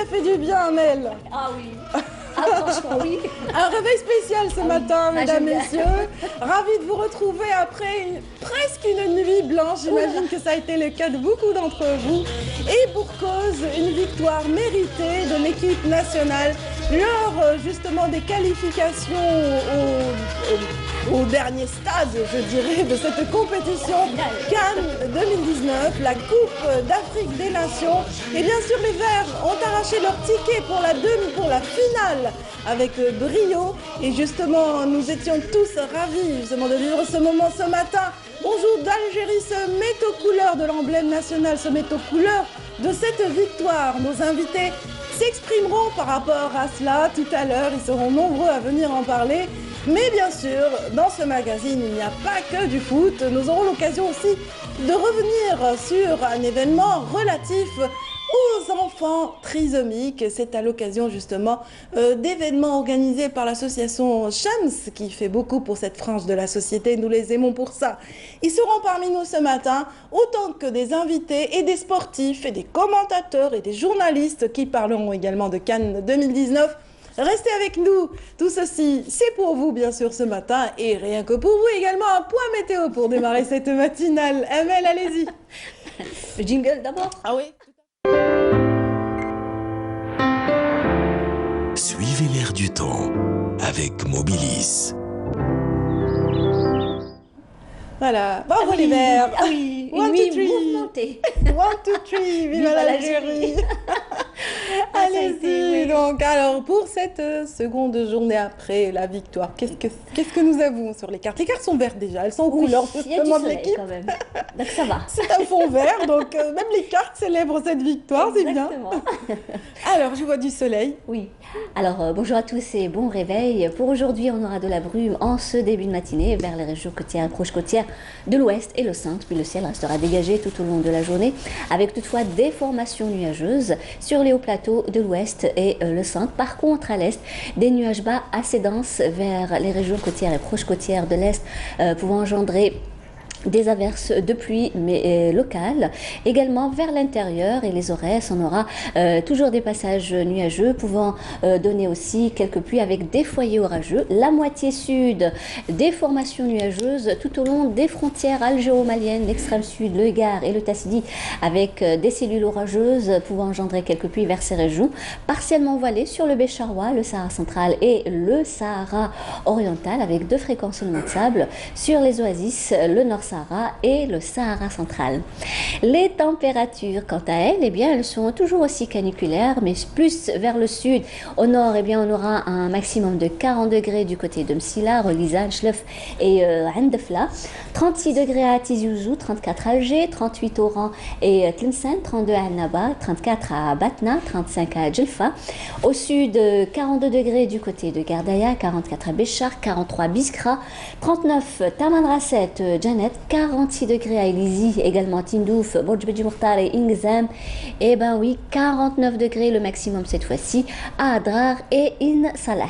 ça fait du bien, Amel. Ah oui. Ah, franchement, oui. Un réveil spécial ce matin, mesdames, j'aime bien. messieurs. Ravi de vous retrouver après presque une nuit blanche. J'imagine que ça a été le cas de beaucoup d'entre vous. Et pour cause, une victoire méritée de l'équipe nationale lors justement des qualifications au dernier stade, je dirais, de cette compétition Cannes 2019, la Coupe d'Afrique des Nations. Et bien sûr, les Verts ont arraché leur ticket pour la finale avec brio. Et justement, nous étions tous ravis justement de vivre ce moment ce matin. Bonjour d'Algérie se met aux couleurs de l'emblème national, se met aux couleurs de cette victoire. Nos invités s'exprimeront par rapport à cela tout à l'heure. Ils seront nombreux à venir en parler. Mais bien sûr, dans ce magazine, il n'y a pas que du foot. Nous aurons l'occasion aussi de revenir sur un événement relatif aux enfants trisomiques. C'est à l'occasion justement d'événements organisés par l'association Shams qui fait beaucoup pour cette frange de la société. Nous les aimons pour ça. Ils seront parmi nous ce matin, autant que des invités et des sportifs et des commentateurs et des journalistes qui parleront également de Cannes 2019. Restez avec nous, tout ceci c'est pour vous bien sûr ce matin et rien que pour vous également un point météo pour démarrer cette matinale. Amel, allez-y. Le jingle d'abord. Ah oui. Suivez l'air du temps avec Mobilis. Voilà, bravo les Verts. Ah oui, une One, nuit two, three. mouvementée. 1, 2, 3, vive l'Algérie. Allez-y, donc alors pour cette seconde journée après la victoire, qu'est-ce que nous avons sur les cartes? Les cartes sont vertes déjà, elles sont aux couleurs Il y a du justement de soleil l'équipe. quand même. Donc ça va. C'est un fond vert, donc même les cartes célèbrent cette victoire, c'est bien. Exactement. Alors je vois du soleil. Oui. Alors bonjour à tous et bon réveil. Pour aujourd'hui, on aura de la brume en ce début de matinée vers les régions côtières, proches côtières de l'ouest et le centre. Puis le ciel restera dégagé tout au long de la journée, avec toutefois des formations nuageuses sur les hauts plateaux de l'ouest et le centre. Par contre, à l'est, des nuages bas assez denses vers les régions côtières et proches côtières de l'est, pouvant engendrer des averses de pluie mais locales, également vers l'intérieur et les Aurès, on aura toujours des passages nuageux pouvant donner aussi quelques pluies avec des foyers orageux. La moitié sud, des formations nuageuses tout au long des frontières algéro-maliennes, l'extrême sud, le Gard et le Tassidi, avec des cellules orageuses pouvant engendrer quelques pluies vers ces régions, partiellement voilées sur le Bécharois, le Sahara central et le Sahara oriental, avec deux fréquences seulement de sable sur les oasis, le Nord et le Sahara central. Les températures, quant à elles, eh bien, elles sont toujours aussi caniculaires, mais plus vers le sud. Au nord, eh bien, on aura un maximum de 40 degrés du côté de Msila, Relizan, Chlef et Andefla. 36 degrés à Tizi Ouzou, 34 à Alger, 38 au Oran et Tlemcen, 32 à Annaba, 34 à Batna, 35 à Djelfa. Au sud, 42 degrés du côté de Gardaya, 44 à Béchar, 43 à Biskra, 39 Taman Rasset, Janet, 46 degrés à Elizi, également Tindouf, Borj Beji Mokhtar et Ingzam. Et ben oui, 49 degrés le maximum cette fois-ci à Adrar et In Salah.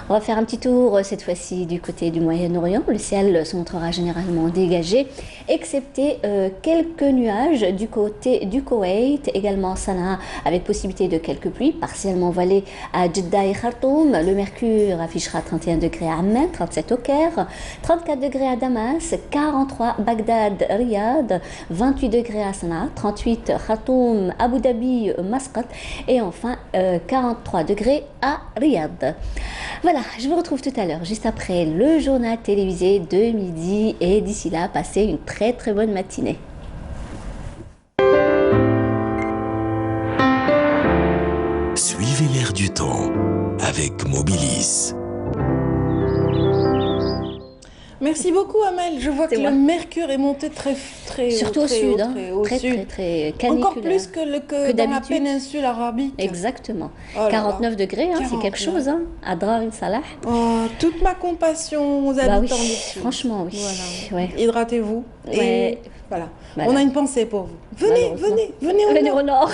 On va faire un petit tour cette fois-ci du côté du Moyen-Orient. Le ciel se montrera généralement dégagé, excepté quelques nuages du côté du Koweït, également Sanaa avec possibilité de quelques pluies, partiellement voilées à Jeddah et Khartoum. Le mercure affichera 31 degrés à Amman, 37 au Caire, 34 degrés à Damas, 43 Bagdad, Riyad, 28 degrés à Sanaa, 38 Khartoum, Abu Dhabi, Masqat et enfin 43 degrés à Riyad. Voilà, je vous retrouve tout à l'heure, juste après le journal télévisé de midi et d'ici là, passez une très très bonne matinée. Suivez l'air du temps avec Mobilis. Merci beaucoup Amel, je vois que le mercure est monté très surtout haut, au sud, très caniculaire. Encore plus que dans la péninsule arabique. Exactement. Oh 49 degrés, hein, c'est quelque chose, hein, à Adrar in Salah. Oh, toute ma compassion aux habitants du sud. Franchement, oui. Voilà. Ouais. Hydratez-vous. Ouais. Et voilà. On a une pensée pour vous. Venez au nord. Venez au nord.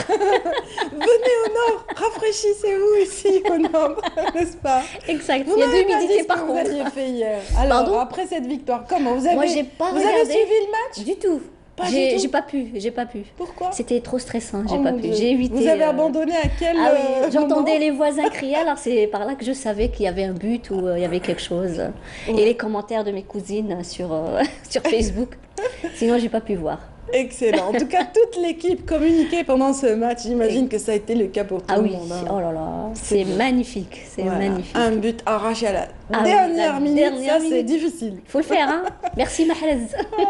Rafraîchissez-vous ici au nord, n'est-ce pas? Exact. Vous il y a de l'humidité par contre. Vous aviez fait hier. Alors, après cette victoire, comment vous avez, Moi, j'ai pas vous avez suivi le match? Du tout. J'ai pas pu. Pourquoi? C'était trop stressant, j'ai Oh pas mon pu. Dieu. J'ai évité. Vous avez abandonné à quel Ah oui, j'entendais moment les voisins crier, alors c'est par là que je savais qu'il y avait un but ou il y avait quelque chose. Ouais. Et les commentaires de mes cousines sur Facebook. Sinon, j'ai pas pu voir. Excellent. En tout cas, toute l'équipe communiquait pendant ce match. J'imagine que ça a été le cas pour tout Ah le oui, monde. Hein. oh là là, c'est magnifique, c'est Voilà. magnifique. Un but arraché à la Ah oui, dernière la minute, dernière ça c'est minute. difficile. Faut le faire, hein. Merci Mahrez.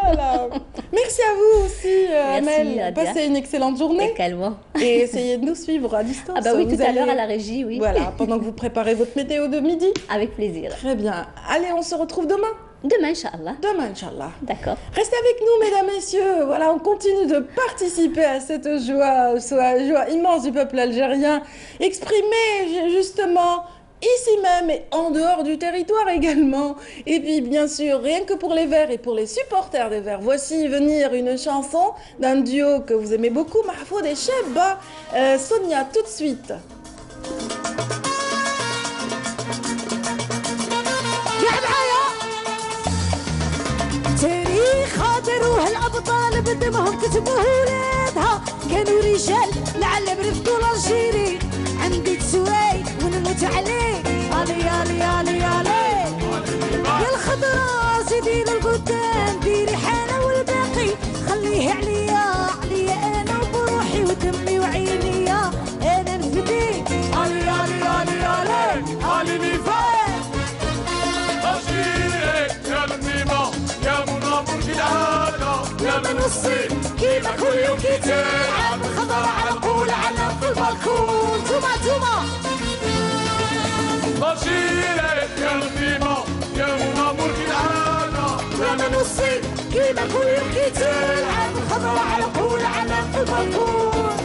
Voilà. Merci à vous aussi, Merci, Amel. Nadia. Passez une excellente journée Également. et essayez de nous suivre à distance. Ah bah oui, Vous tout à l'heure allez- à la régie, oui. Voilà, pendant que vous préparez votre météo de midi. Avec plaisir. Très bien. Allez, on se retrouve demain. Demain, Inch'Allah. Demain, Inch'Allah. D'accord. Restez avec nous, mesdames, messieurs. Voilà, on continue de participer à cette joie immense du peuple algérien, exprimée justement ici même et en dehors du territoire également. Et puis, bien sûr, rien que pour les Verts et pour les supporters des Verts, voici venir une chanson d'un duo que vous aimez beaucoup, Mahfoud et Cheba. Sonia, tout de suite. تاريخ هدروه الأبطال بدمهم كتبوه ولادها كانوا رجال لعلم رفدوا الألجيري عندي تسوي ونموت عليه علي علي علي علي يا الخضرا زيدي للقدام ديري حالة والباقي خليه عليا عليا أنا وبروحي ودمي وعيني أنا نفدي علي علي علي علي علي نفاق يا من الصيف كيما كل يوم كي تلعب الخضر على قول علم في البالكون توما بشيرك يا الغيمة يا منامور في العالم يا من الصيف كيما كل يوم كي تلعب الخضر على قول علم في البالكون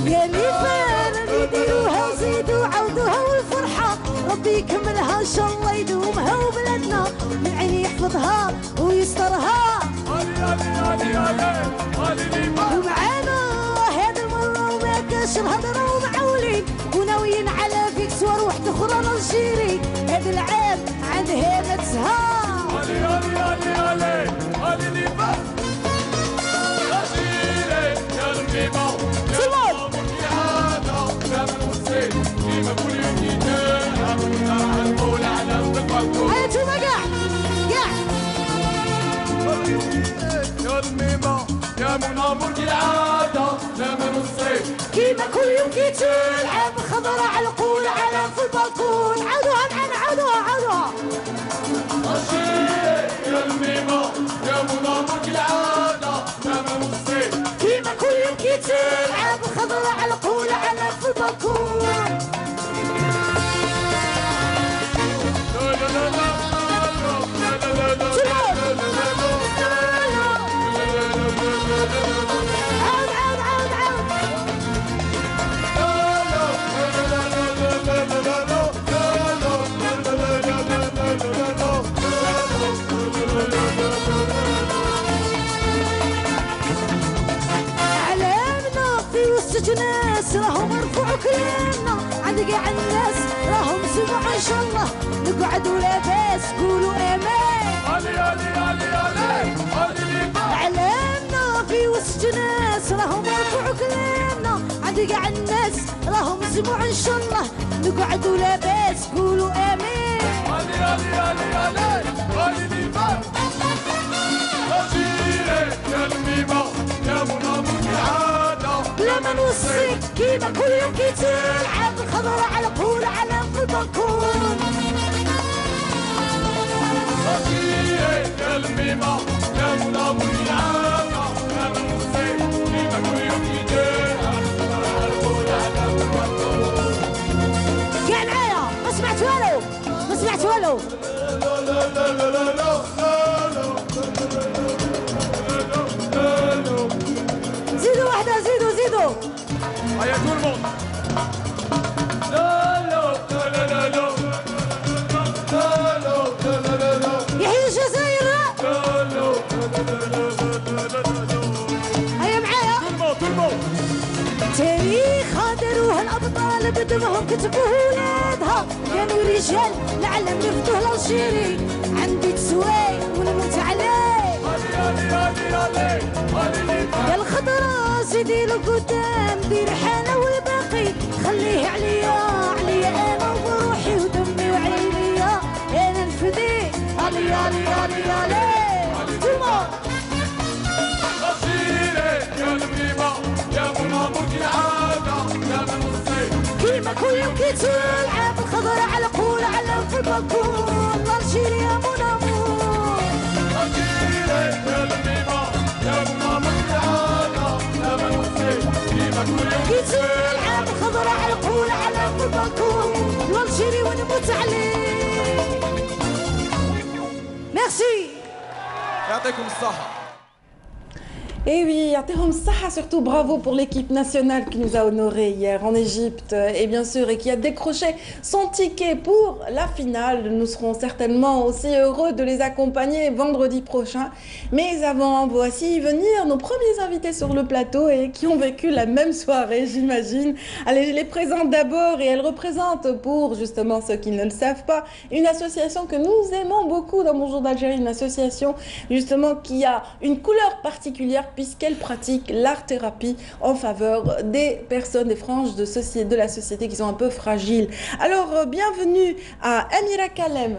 يا اللي فعلا يديروها وزيدوا عودوها والفرحة ربي يكملها ان شاء الله يدومها وبلادنا من عين يحفظها ويسترها ومعانا هذا المرة وما كاش الهضرة ومعولين وناويين على فيكسوار واحدة أخرى الجيري هذا العام عندها ما تسهى هاتوا كاع يا الميمة يا منامور كالعادة لا من الصيف كيما كل يوم كي تلعب خضرة على القول علم في البالكون عودوها معنا عودوها يا الميمة يا منامور كالعادة لا من الصيف كيما كل يوم كي تلعب خضرة على القول علم في البالكون علامنا في وسط ناس راهم رفعوا كلامنا عند قاع الناس راهم سمعوا ان شاء الله نقعدوا لاباس قولوا امان علامنا في وسط ناس راهم رفعوا كلامنا عند قاع الناس راهم سمعوا ان شاء الله نقعدوا لاباس قولوا امين يا الميمة يا منامور كالعادة لما نوصيك كيما كل يوم كي تلعب الخضرة على قول علم في البالكون يا الميمة يا منامور كالعادة لا من الصيف كيما كل يوم يجيها قاع معايا ما سمعت والو ما سمعت والو زيدوا واحدة زيدوا هيا tout le monde يحيي الجزائر هيا معايا tout le monde تاريخ داروها الابطال بدمهم كتبوه ولادها كانوا رجال لعلم رفضوه الالجيري عندي تسوي ونموت عليه يا الخضرا زيدي له قدام دير حالة والباقي خليه عليا عليا انا وروحي ودمي وعينيا انا نفدي علي علي علي علي انتوما كيما كل يوم كي تلعب الخضرا على قول على في البالكون الجيري يا منامور كي تلعب الخضرا على قول على في البالكون الجيري ونموت عليه ميرسي يعطيكم الصحة. Et oui, Yatehom Saha, surtout bravo pour l'équipe nationale qui nous a honorés hier en Égypte et bien sûr et qui a décroché son ticket pour la finale. Nous serons certainement aussi heureux de les accompagner vendredi prochain. Mais avant, voici venir nos premiers invités sur le plateau et qui ont vécu la même soirée, j'imagine. Allez, je les présente d'abord et elles représentent, pour justement ceux qui ne le savent pas, une association que nous aimons beaucoup dans Bonjour d'Algérie, une association justement qui a une couleur particulière puisqu'elle pratique l'art-thérapie en faveur des personnes, des franges de la société qui sont un peu fragiles. Alors, bienvenue à Amira Kalem.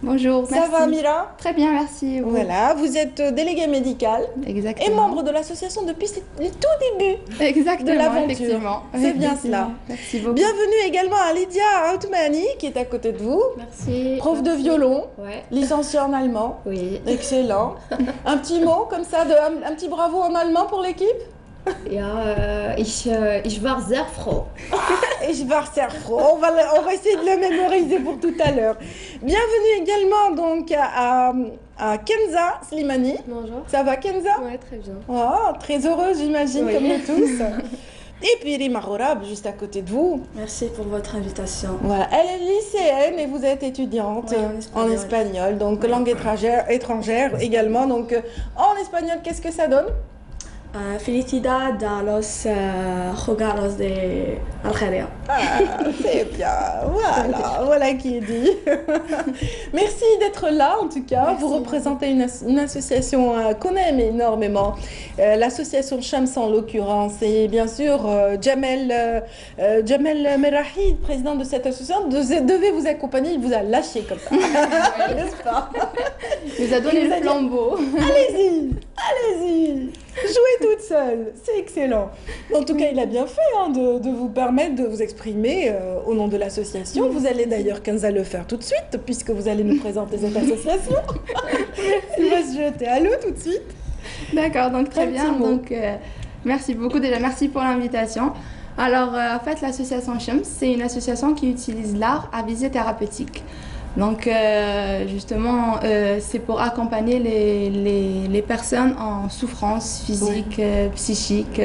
Bonjour, Ça merci. va Amira? Très bien, merci. Voilà, vous êtes déléguée médicale Exactement. et membre de l'association depuis le tout début Exactement, de l'aventure. effectivement. C'est bien Effectivement. cela. Merci beaucoup. Bienvenue également à Lydia Outmani qui est à côté de vous, Merci. prof de violon, Ouais. licenciée en allemand. Oui. Excellent. Un petit mot comme ça, un petit bravo en allemand pour l'équipe? Ja, ich war sehr froh. Et je vais faire froid. On va essayer de le mémoriser pour tout à l'heure. Bienvenue également donc à Kenza Slimani. Bonjour. Ça va Kenza? Ouais, très bien. Oh, très heureuse j'imagine Oui. comme nous tous. Et puis Rima Rourab juste à côté de vous. Merci pour votre invitation. Voilà, elle est lycéenne et vous êtes étudiante Oui, en espagnol, donc langue étrangère également. Donc en espagnol, qu'est-ce que ça donne? Felicidad a los jugadores de Algeria. Ah, c'est bien, voilà qui est dit. Merci d'être là en tout cas. Merci. Vous représentez une association qu'on aime énormément, l'association Shams en l'occurrence, et bien sûr Jamel Merahi, président de cette association, devait vous accompagner, il vous a lâché comme ça, n'est-ce pas? Il nous a donné le flambeau. Allez-y, jouez toute seule, c'est excellent. En tout cas, il a bien fait de vous permettre de vous exprimer au nom de l'association. Vous allez d'ailleurs, Kenza, le faire tout de suite, puisque vous allez nous présenter cette association. Il va se jeter à l'eau tout de suite. D'accord, donc très Un bien. petit mot. Donc, merci beaucoup déjà, merci pour l'invitation. Alors, en fait, l'association Shams, c'est une association qui utilise l'art à visée thérapeutique. Donc, justement, c'est pour accompagner les personnes en souffrance physique, psychique.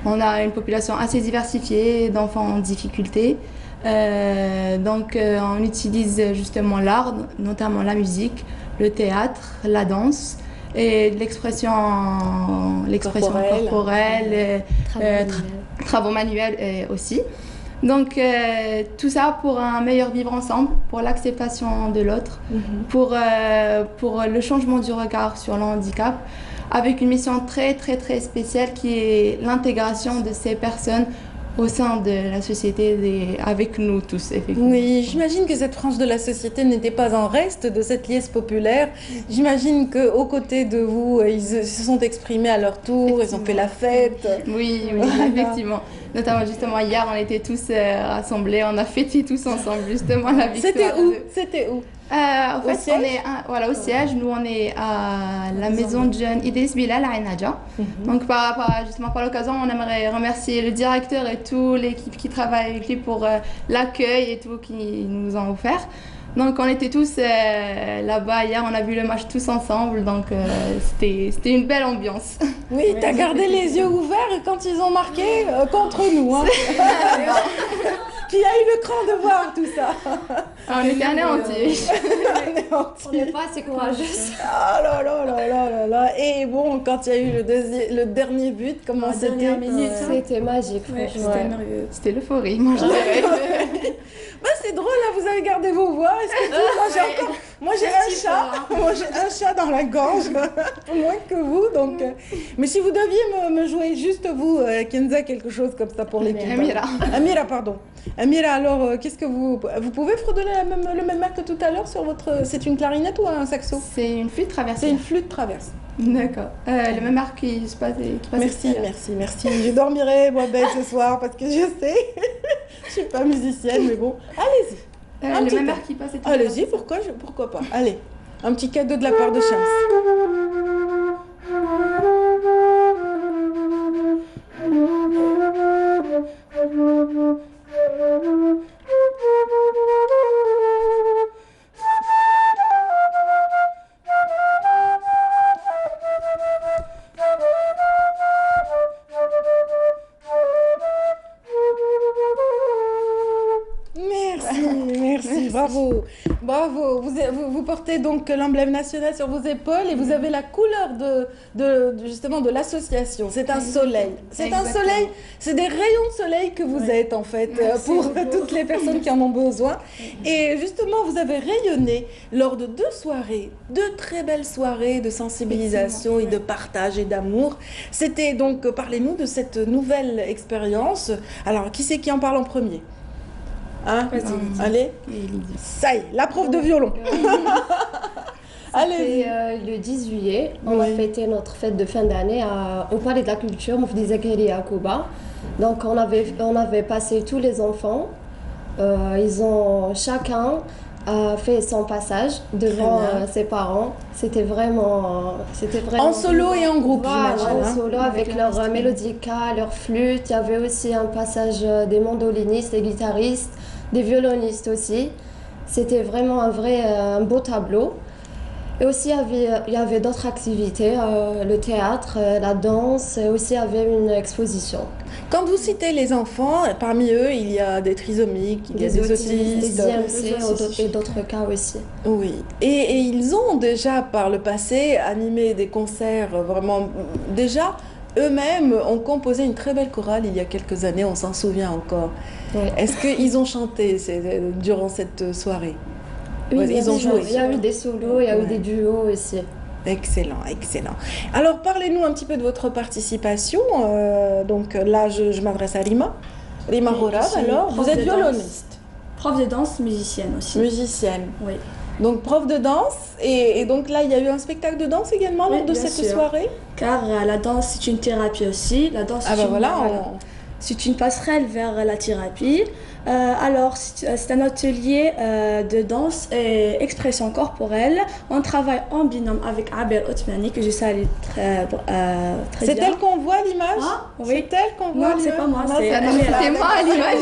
On a une population assez diversifiée d'enfants en difficulté. Donc, on utilise justement l'art, notamment la musique, le théâtre, la danse et l'expression corporelle, travaux manuels aussi. Donc, tout ça pour un meilleur vivre ensemble, pour l'acceptation de l'autre, pour le changement du regard sur le handicap, avec une mission très, très, très spéciale qui est l'intégration de ces personnes au sein de la société, avec nous tous, effectivement. Oui, j'imagine que cette frange de la société n'était pas en reste de cette liesse populaire. J'imagine qu'aux côtés de vous, ils se sont exprimés à leur tour, ils ont fait la fête. Oui, effectivement. Notamment, justement, hier, on était tous rassemblés, on a fêté tous ensemble, justement, la victoire. C'était où En Au fait, siège? on est au siège. Nous, on est à la maison de jeunes Idriss Bilal à Enadja. Donc, par l'occasion, on aimerait remercier le directeur et toute l'équipe qui travaille avec lui pour l'accueil et tout qu'ils nous ont offert. Donc, on était tous là-bas hier, on a vu le match tous ensemble, donc c'était une belle ambiance. Oui, t'as gardé les yeux ouverts quand ils ont marqué contre nous. Hein. Qui a eu le cran de voir tout ça. On était anéantis. On n'est pas assez courageux. Ah là là là là là là. Et bon, quand il y a eu le dernier but, comment c'était? C'était magique, franchement. C'était merveilleux. C'était l'euphorie, moi je dirais. Bah, c'est drôle, là, vous avez gardé vos voix. Est-ce que moi, Moi j'ai un chat, moi j'ai un chat dans la gorge, moins que vous. Donc, mais si vous deviez me jouer juste vous, Kenza, quelque chose comme ça pour l'équipe. Amira, pardon. Amira, alors qu'est-ce que vous pouvez fredonner le même air que tout à l'heure sur votre. C'est une clarinette ou un saxo? C'est une flûte traversière. C'est une flûte traverse. D'accord. Le même air qui se passe. Merci. Je dormirai moi belle ce soir parce que je sais, je suis pas musicienne, mais bon, allez-y. Le même air qui passe. Allez-y, pourquoi pas. Allez, un petit cadeau de la part de Shams. Merci, bravo. Vous portez donc l'emblème national sur vos épaules et vous avez la couleur justement de l'association. C'est un soleil. C'est un soleil, c'est des rayons de soleil que vous êtes en fait pour toutes les personnes qui en ont besoin. Et justement, vous avez rayonné lors de 2 soirées, 2 très belles soirées de sensibilisation et de partage et d'amour. C'était donc, parlez-nous de cette nouvelle expérience. Alors, qui c'est qui en parle en premier? Hein? Allez, ça y est, la prof de violon. C'était le 10 juillet, on a fêté notre fête de fin d'année au Palais de la Culture, Moufdi Zakari à Cuba. Donc on avait passé tous les enfants, ils ont chacun fait son passage devant ses parents. C'était vraiment en solo et en groupe, voilà, j'imagine. En solo avec leur mélodica, leur flûte. Il y avait aussi un passage des mandolinistes, des guitaristes, des violonistes aussi. C'était vraiment un beau tableau. Et aussi, il y avait d'autres activités, le théâtre, la danse, et aussi il y avait une exposition. Quand vous citez les enfants, parmi eux, il y a des trisomiques, il y a des autistes, des IMC et d'autres cas aussi. Oui, et ils ont déjà par le passé animé des concerts vraiment... Déjà, eux-mêmes ont composé une très belle chorale il y a quelques années, on s'en souvient encore. Oui. Est-ce qu'ils ont chanté durant cette soirée? Oui, ils ont joué. Il y a eu des solos, il y a eu des duos aussi. Excellent. Alors, parlez-nous un petit peu de votre participation. Donc là, je m'adresse à Rima. Rima Horab, alors, vous êtes violoniste. Prof de danse, musicienne aussi. Musicienne. Oui. Donc, prof de danse. Et donc là, il y a eu un spectacle de danse également lors de cette soirée? Car la danse, c'est une thérapie aussi. La danse, c'est une passerelle vers la thérapie. Alors, c'est un atelier de danse et expression corporelle. On travaille en binôme avec Abel Othmani, que je salue très bien. C'est elle qu'on voit à l'image? Oui. C'est elle qu'on voit? Non, c'est pas moi, c'est moi à l'image.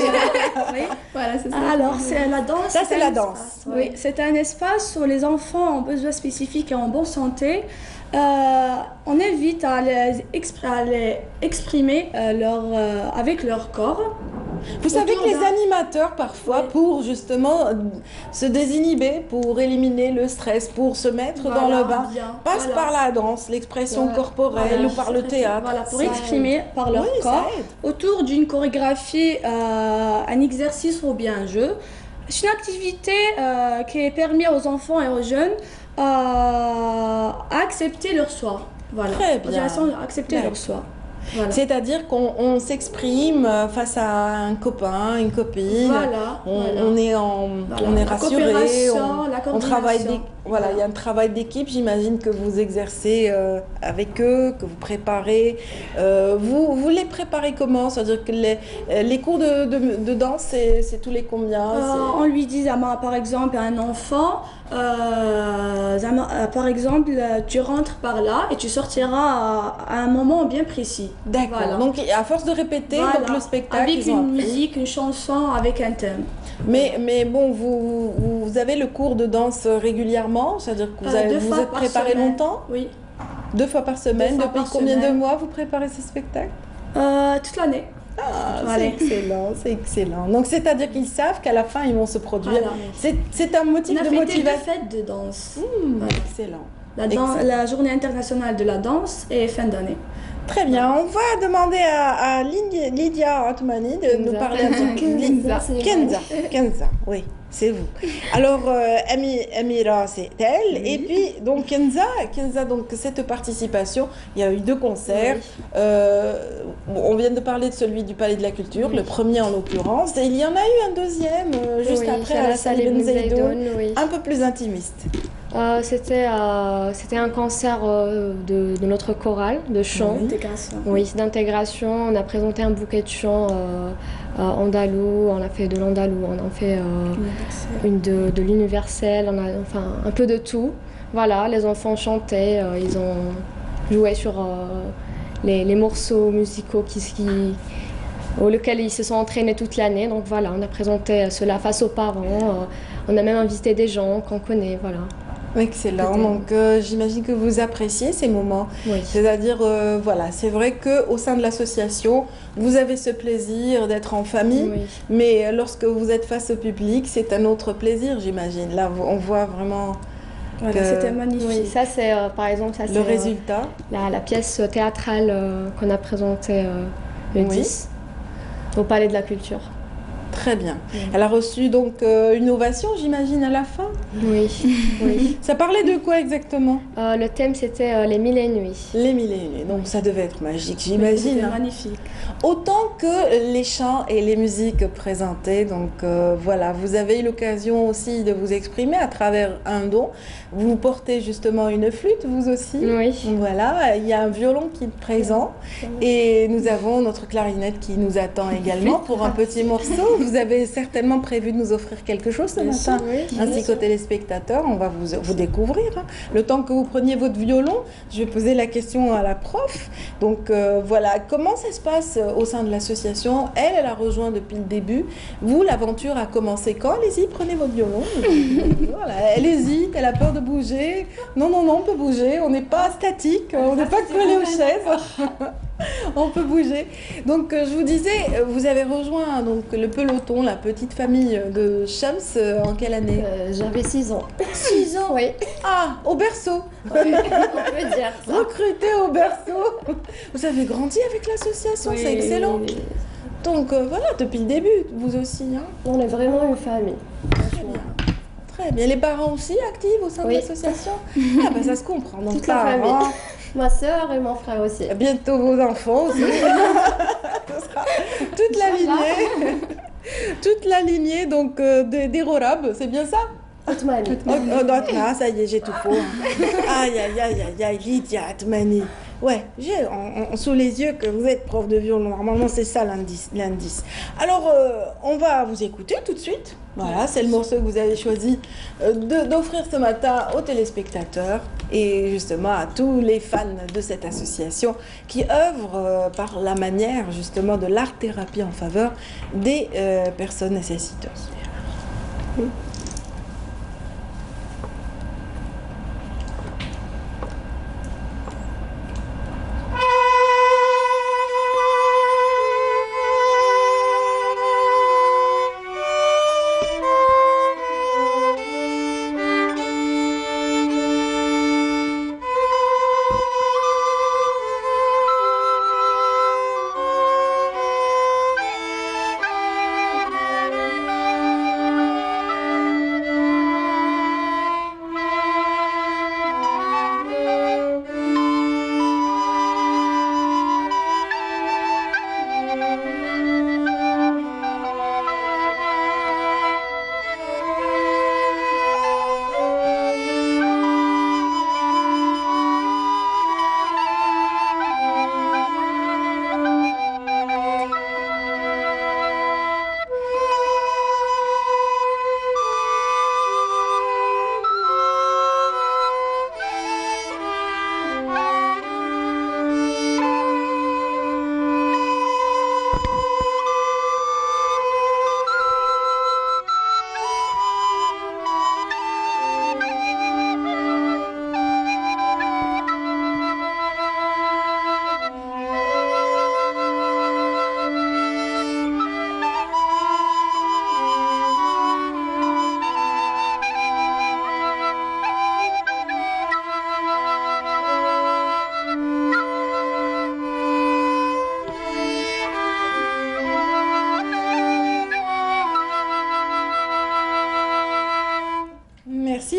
Oui. Voilà, c'est ça. Alors, c'est la danse. Ça, c'est la danse. Oui, c'est un espace où les enfants ont besoins spécifiques et en bonne santé. On invite à les exprimer avec leur corps. Vous savez que les animateurs, parfois, pour justement se désinhiber, pour éliminer le stress, pour se mettre dans le bain, passent par la danse, l'expression corporelle ou par le théâtre. Voilà, pour exprimer par leur corps autour d'une chorégraphie, un exercice ou bien un jeu. C'est une activité qui permet aux enfants et aux jeunes à accepter leur soi. Voilà. Très bien. Accepter leur soi. Voilà. C'est-à-dire qu'on s'exprime face à un copain, une copine. On est rassuré. On travaille. Il y a un travail d'équipe. J'imagine que vous exercez avec eux, que vous préparez. Vous les préparez comment? C'est-à-dire que les cours de danse, c'est tous les combien? On lui dit, par exemple, à un enfant, par exemple, tu rentres par là et tu sortiras à un moment bien précis. D'accord. Voilà. Donc, à force de répéter, donc le spectacle. Avec une musique, une chanson, avec un thème. Mais bon, vous avez le cours de danse régulièrement? C'est-à-dire que vous êtes préparé longtemps? Oui. 2 fois par semaine? Depuis combien de mois vous préparez ce spectacle? Toute l'année. C'est excellent. Donc, c'est-à-dire qu'ils savent qu'à la fin, ils vont se produire. Voilà. C'est un motif de motivation. On a fait 2 fêtes de danse. Excellent. La journée internationale de la danse et fin d'année. Très bien, on va demander à Lydia Atmani de nous parler un petit peu. Kenza, oui, c'est vous. Alors, Amira, c'est elle. Oui. Et puis, donc, Kenza, donc, cette participation, il y a eu 2 concerts. Oui. On vient de parler de celui du Palais de la Culture, oui. Le premier en l'occurrence. Et il y en a eu un deuxième, juste après, à la salle Ibn Zaidoun, oui. Un peu plus intimiste. C'était un concert de notre chorale de chant. Oui, d'intégration. On a présenté un bouquet de chants andalou, on a fait de l'andalou, on a fait de l'universel, on a enfin un peu de tout. Voilà, les enfants chantaient, ils ont joué sur les morceaux musicaux auxquels ils se sont entraînés toute l'année. Donc voilà, on a présenté cela face aux parents. On a même invité des gens qu'on connaît, voilà. Excellent, donc j'imagine que vous appréciez ces moments. Oui. C'est-à-dire, voilà, c'est vrai qu'au sein de l'association, vous avez ce plaisir d'être en famille, oui. Mais lorsque vous êtes face au public, c'est un autre plaisir, j'imagine. Là, on voit vraiment... Voilà, c'était magnifique. Oui, ça c'est, par exemple, ça, le résultat. La pièce théâtrale qu'on a présentée le 10 au Palais de la Culture. Très bien. Elle a reçu donc une ovation, j'imagine, à la fin. Oui, oui. Ça parlait de quoi exactement? Le thème, c'était les 1000 et une nuits. Les 1000 et une nuits. Donc ça devait être magique, j'imagine. C'était magnifique. Autant que les chants et les musiques présentées. Donc voilà, vous avez eu l'occasion aussi de vous exprimer à travers un don. Vous portez justement une flûte, vous aussi. Oui. Voilà, il y a un violon qui est présent. Et nous avons notre clarinette qui nous attend également pour un petit morceau. Vous avez certainement prévu de nous offrir quelque chose ce matin, ainsi qu'aux téléspectateurs. On va vous découvrir. Hein. Le temps que vous preniez votre violon, je vais poser la question à la prof. Donc voilà, comment ça se passe au sein de l'association? Elle a rejoint depuis le début. Vous, l'aventure a commencé quand? Allez-y, prenez votre violon. Voilà, elle hésite, elle a peur de bouger. Non, on peut bouger. On n'est pas statique, on n'est pas collé aux chaises. On peut bouger. Donc, je vous disais, vous avez rejoint donc, le peloton, la petite famille de Shams, en quelle année? J'avais 6 ans. 6 ans? Oui. Ah, au berceau. Oui, on peut dire ça. Recruté au berceau. Vous avez grandi avec l'association, c'est excellent. Donc, voilà, depuis le début, vous aussi. Hein. On est vraiment une famille. Très bien. Les parents aussi actifs au sein de l'association? Ah, bah ça se comprend. Donc, toute la famille. Ma sœur et mon frère aussi. Bientôt vos enfants aussi. Toute la lignée. Toute la lignée donc des Rorab, c'est bien ça? Atmani. Ah, ça y est, j'ai tout faux. Aïe, Lydia Atmani. Ouais, j'ai sous les yeux que vous êtes prof de violon. Normalement, c'est ça l'indice. Alors, on va vous écouter tout de suite. Voilà, c'est le morceau que vous avez choisi d'offrir ce matin aux téléspectateurs et justement à tous les fans de cette association qui œuvrent par la manière justement de l'art-thérapie en faveur des personnes nécessiteuses.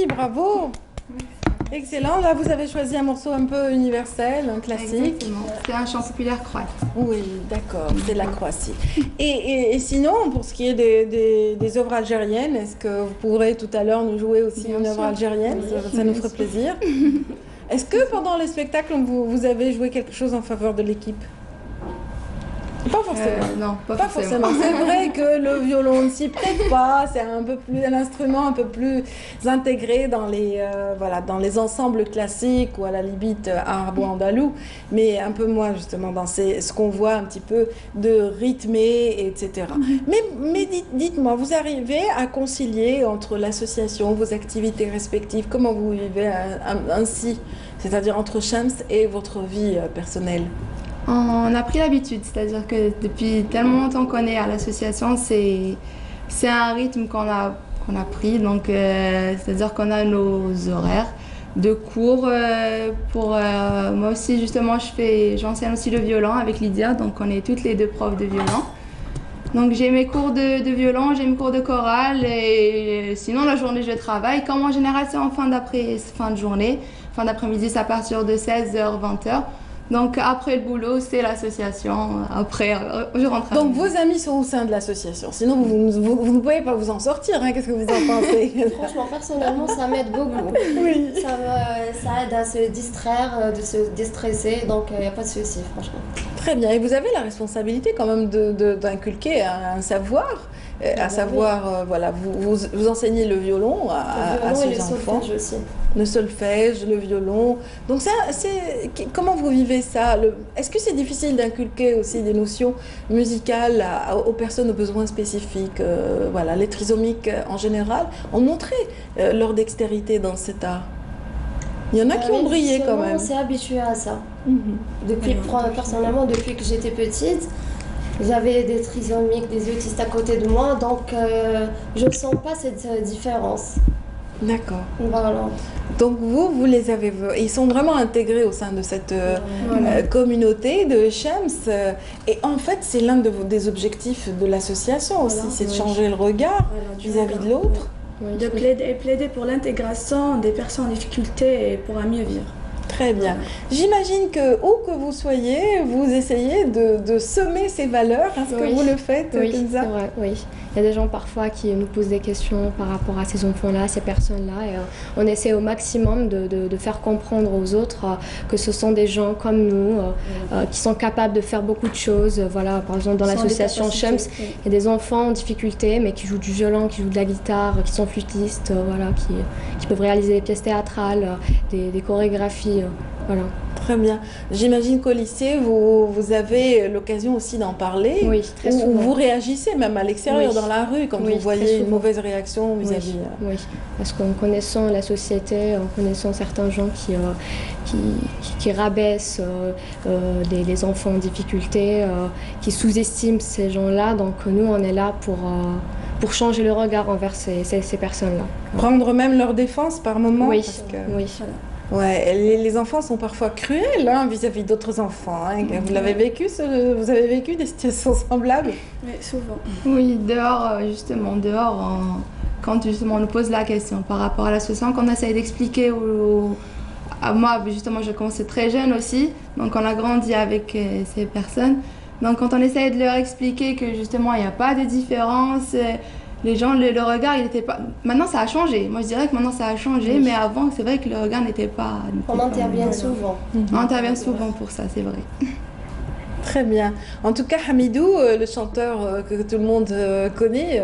merci, bravo. Excellent, là vous avez choisi un morceau un peu universel, un classique. Exactement, c'est un chant populaire croate. Oui, d'accord, c'est la Croatie. Et sinon, pour ce qui est des œuvres algériennes, est-ce que vous pourrez tout à l'heure nous jouer aussi une œuvre algérienne? Ça nous ferait plaisir. Est-ce que pendant les spectacles, vous avez joué quelque chose en faveur de l'équipe? Pas forcément. Non, pas forcément. C'est vrai que le violon ne s'y prête pas. C'est un instrument un peu plus intégré dans les ensembles classiques ou à la limite arabo-andalou, mais un peu moins justement dans ce qu'on voit un petit peu de rythmé, etc. Mais dites-moi, vous arrivez à concilier entre l'association, vos activités respectives, comment vous vivez ainsi, c'est-à-dire entre Shams et votre vie personnelle? On a pris l'habitude, c'est-à-dire que depuis tellement longtemps qu'on est à l'association, c'est un rythme qu'on a pris, donc c'est-à-dire qu'on a nos horaires de cours. Moi aussi, justement, j'enseigne aussi le violon avec Lydia, donc on est toutes les deux profs de violon. Donc j'ai mes cours de violon, j'ai mes cours de chorale, et sinon la journée je travaille, comme en général c'est en fin de journée, fin d'après-midi, c'est à partir de 16h, 20h. Donc après le boulot, c'est l'association. Après, je rentre. Donc vos amis sont au sein de l'association. Sinon, vous ne pouvez pas vous en sortir. Hein. Qu'est-ce que vous en pensez? Franchement, personnellement, ça m'aide beaucoup. Oui. Ça aide à se distraire, de se déstresser. Donc il n'y a pas de souci, franchement. Très bien. Et vous avez la responsabilité quand même d'inculquer un savoir. À savoir, voilà, vous enseignez le violon à ces enfants. Le solfège aussi. Le solfège, le violon. Donc ça, comment vous vivez ça? Est-ce que c'est difficile d'inculquer aussi des notions musicales aux personnes aux besoins spécifiques? Voilà, les trisomiques en général ont montré leur dextérité dans cet art. Il y en a qui ont brillé quand même. On s'est habitué à ça. Personnellement, depuis que j'étais petite, j'avais des trisomiques, des autistes à côté de moi, donc je ne sens pas cette différence. D'accord. Voilà. Donc vous les avez, ils sont vraiment intégrés au sein de cette communauté de Shams. Et en fait, c'est l'un des objectifs de l'association aussi, c'est de changer le regard vis-à-vis de l'autre. De plaider pour l'intégration des personnes en difficulté et pour un mieux vivre. Très bien. J'imagine que où que vous soyez, vous essayez de semer ces valeurs. Est-ce que vous le faites, oui, comme ça? C'est vrai, oui. Il y a des gens parfois qui nous posent des questions par rapport à ces enfants-là, ces personnes-là. Et on essaie au maximum de faire comprendre aux autres que ce sont des gens comme nous, qui sont capables de faire beaucoup de choses. Voilà, par exemple, dans l'association Shams, il y a des enfants en difficulté, mais qui jouent du violon, qui jouent de la guitare, qui sont flûtistes, voilà, qui peuvent réaliser des pièces théâtrales, des chorégraphies. Voilà. Très bien. J'imagine qu'au lycée, vous avez l'occasion aussi d'en parler. Oui, très souvent. Ou vous réagissez même à l'extérieur, dans la rue, quand vous voyez une mauvaise réaction vis-à-vis. Oui, parce qu'en connaissant la société, en connaissant certains gens qui rabaissent les enfants en difficulté, qui sous-estiment ces gens-là, donc nous, on est là pour changer le regard envers ces personnes-là. Prendre même leur défense par moment. Oui, parce que... oui. Ouais, les enfants sont parfois cruels vis-à-vis d'autres enfants. Hein. Vous l'avez vécu, vous avez vécu des situations semblables? Oui, souvent. Oui, dehors, quand justement on nous pose la question par rapport à l'association, qu'on essaye d'expliquer moi, justement, je commençais très jeune aussi, donc on a grandi avec ces personnes. Donc quand on essaye de leur expliquer que justement il n'y a pas de différence, les gens, le regard, il n'était pas... Maintenant, ça a changé. Moi, je dirais que maintenant, ça a changé, mais avant, c'est vrai que le regard n'était pas... On intervient souvent. On intervient souvent pour ça, c'est vrai. Très bien. En tout cas, Hamidou, le chanteur que tout le monde connaît,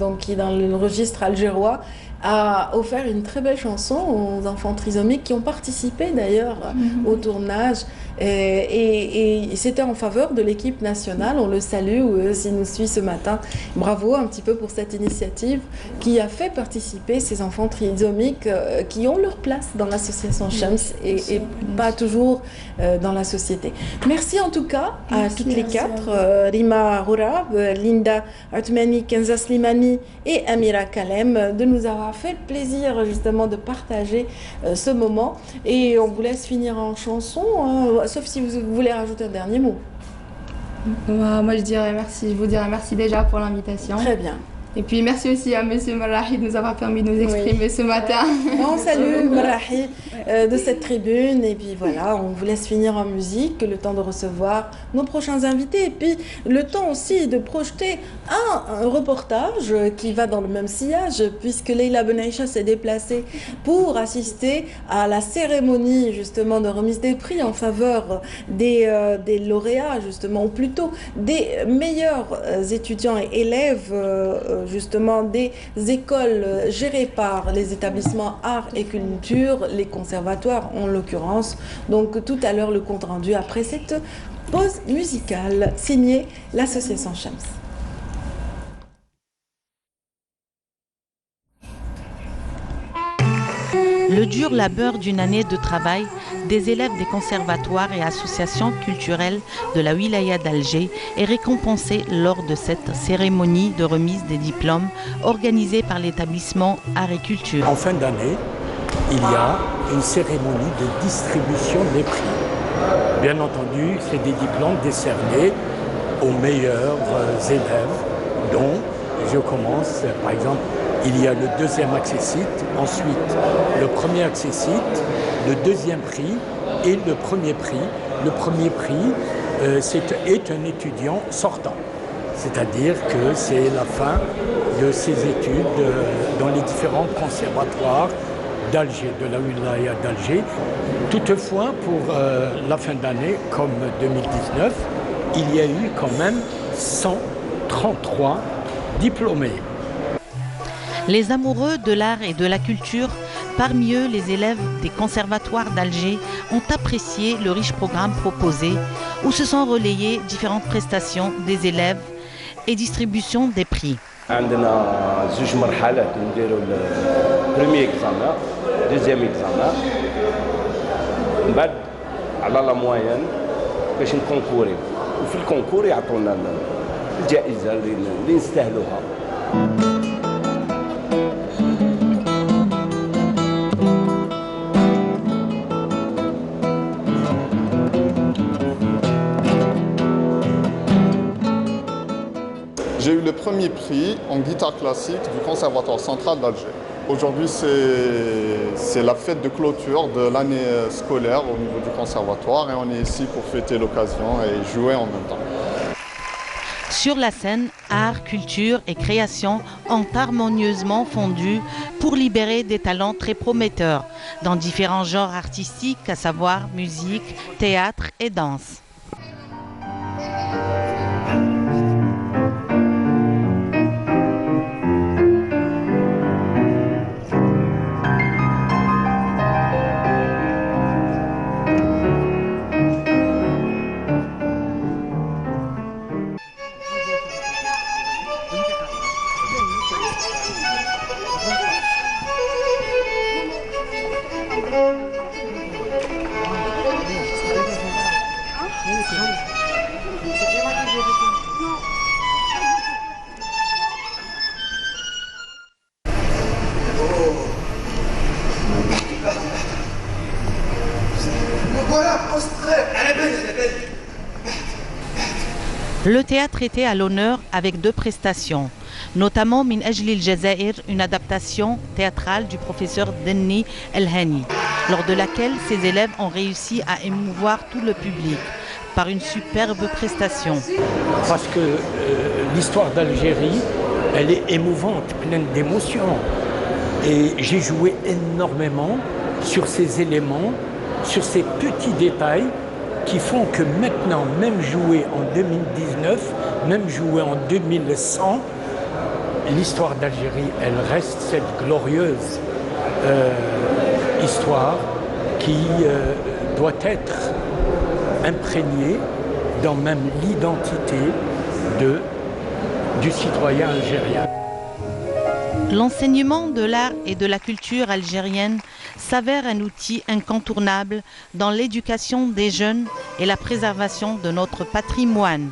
donc qui est dans le registre algérois, a offert une très belle chanson aux enfants trisomiques qui ont participé d'ailleurs au tournage. Et c'était en faveur de l'équipe nationale. On le salue s'il nous suit ce matin. Bravo un petit peu pour cette initiative qui a fait participer ces enfants trisomiques qui ont leur place dans l'association Shams et pas toujours dans la société. Merci en tout cas à toutes les quatre, Rima Rourab, Linda Atmani, Kenza Slimani et Amira Kalem, de nous avoir fait le plaisir justement de partager ce moment. Et on vous laisse finir en chanson, sauf si vous voulez rajouter un dernier mot. Moi, je vous dirais merci déjà pour l'invitation. Très bien. Et puis merci aussi à Monsieur Marahi de nous avoir permis de nous exprimer ce matin. On salue Marahi de cette tribune et puis voilà, on vous laisse finir en musique, le temps de recevoir nos prochains invités et puis le temps aussi de projeter un reportage qui va dans le même sillage puisque Leila Benaïcha s'est déplacée pour assister à la cérémonie justement de remise des prix en faveur des lauréats justement, ou plutôt des meilleurs étudiants et élèves justement des écoles gérées par les établissements arts et culture, les conservatoires en l'occurrence. Donc tout à l'heure le compte rendu après cette pause musicale signée l'association Shams. Le dur labeur d'une année de travail des élèves des conservatoires et associations culturelles de la wilaya d'Alger est récompensé lors de cette cérémonie de remise des diplômes organisée par l'établissement Art et Culture. En fin d'année, il y a une cérémonie de distribution des prix. Bien entendu, c'est des diplômes décernés aux meilleurs élèves, dont je commence par exemple. Il y a le deuxième accessite, ensuite le premier accessite, le deuxième prix et le premier prix. Le premier prix est un étudiant sortant, c'est-à-dire que c'est la fin de ses études dans les différents conservatoires d'Alger, de la wilaya d'Alger. Toutefois, pour la fin d'année, comme 2019, il y a eu quand même 133 diplômés. Les amoureux de l'art et de la culture, parmi eux les élèves des conservatoires d'Alger, ont apprécié le riche programme proposé où se sont relayées différentes prestations des élèves et distribution des prix. عندنا زوج مرحلات نديروا البريمي اكزامان دوزيام اكزامان من بعد على لا موين باش نكونكوريو وفي الكونكور يعطونا الجائزه اللي نستاهلوها. J'ai eu le premier prix en guitare classique du Conservatoire central d'Alger. Aujourd'hui, c'est la fête de clôture de l'année scolaire au niveau du conservatoire et on est ici pour fêter l'occasion et jouer en même temps. Sur la scène, art, culture et création ont harmonieusement fondu pour libérer des talents très prometteurs dans différents genres artistiques, à savoir musique, théâtre et danse. Le théâtre était à l'honneur avec deux prestations, notamment Min Ajli al-Jazair, une adaptation théâtrale du professeur Denni El-Hani, lors de laquelle ses élèves ont réussi à émouvoir tout le public par une superbe prestation. Parce que l'histoire d'Algérie, elle est émouvante, pleine d'émotions. Et j'ai joué énormément sur ces éléments, sur ces petits détails qui font que maintenant, même jouer en 2019, même jouer en 2100, l'histoire d'Algérie, elle reste cette glorieuse histoire qui doit être imprégnée dans même l'identité du citoyen algérien. L'enseignement de l'art et de la culture algérienne s'avère un outil incontournable dans l'éducation des jeunes et la préservation de notre patrimoine.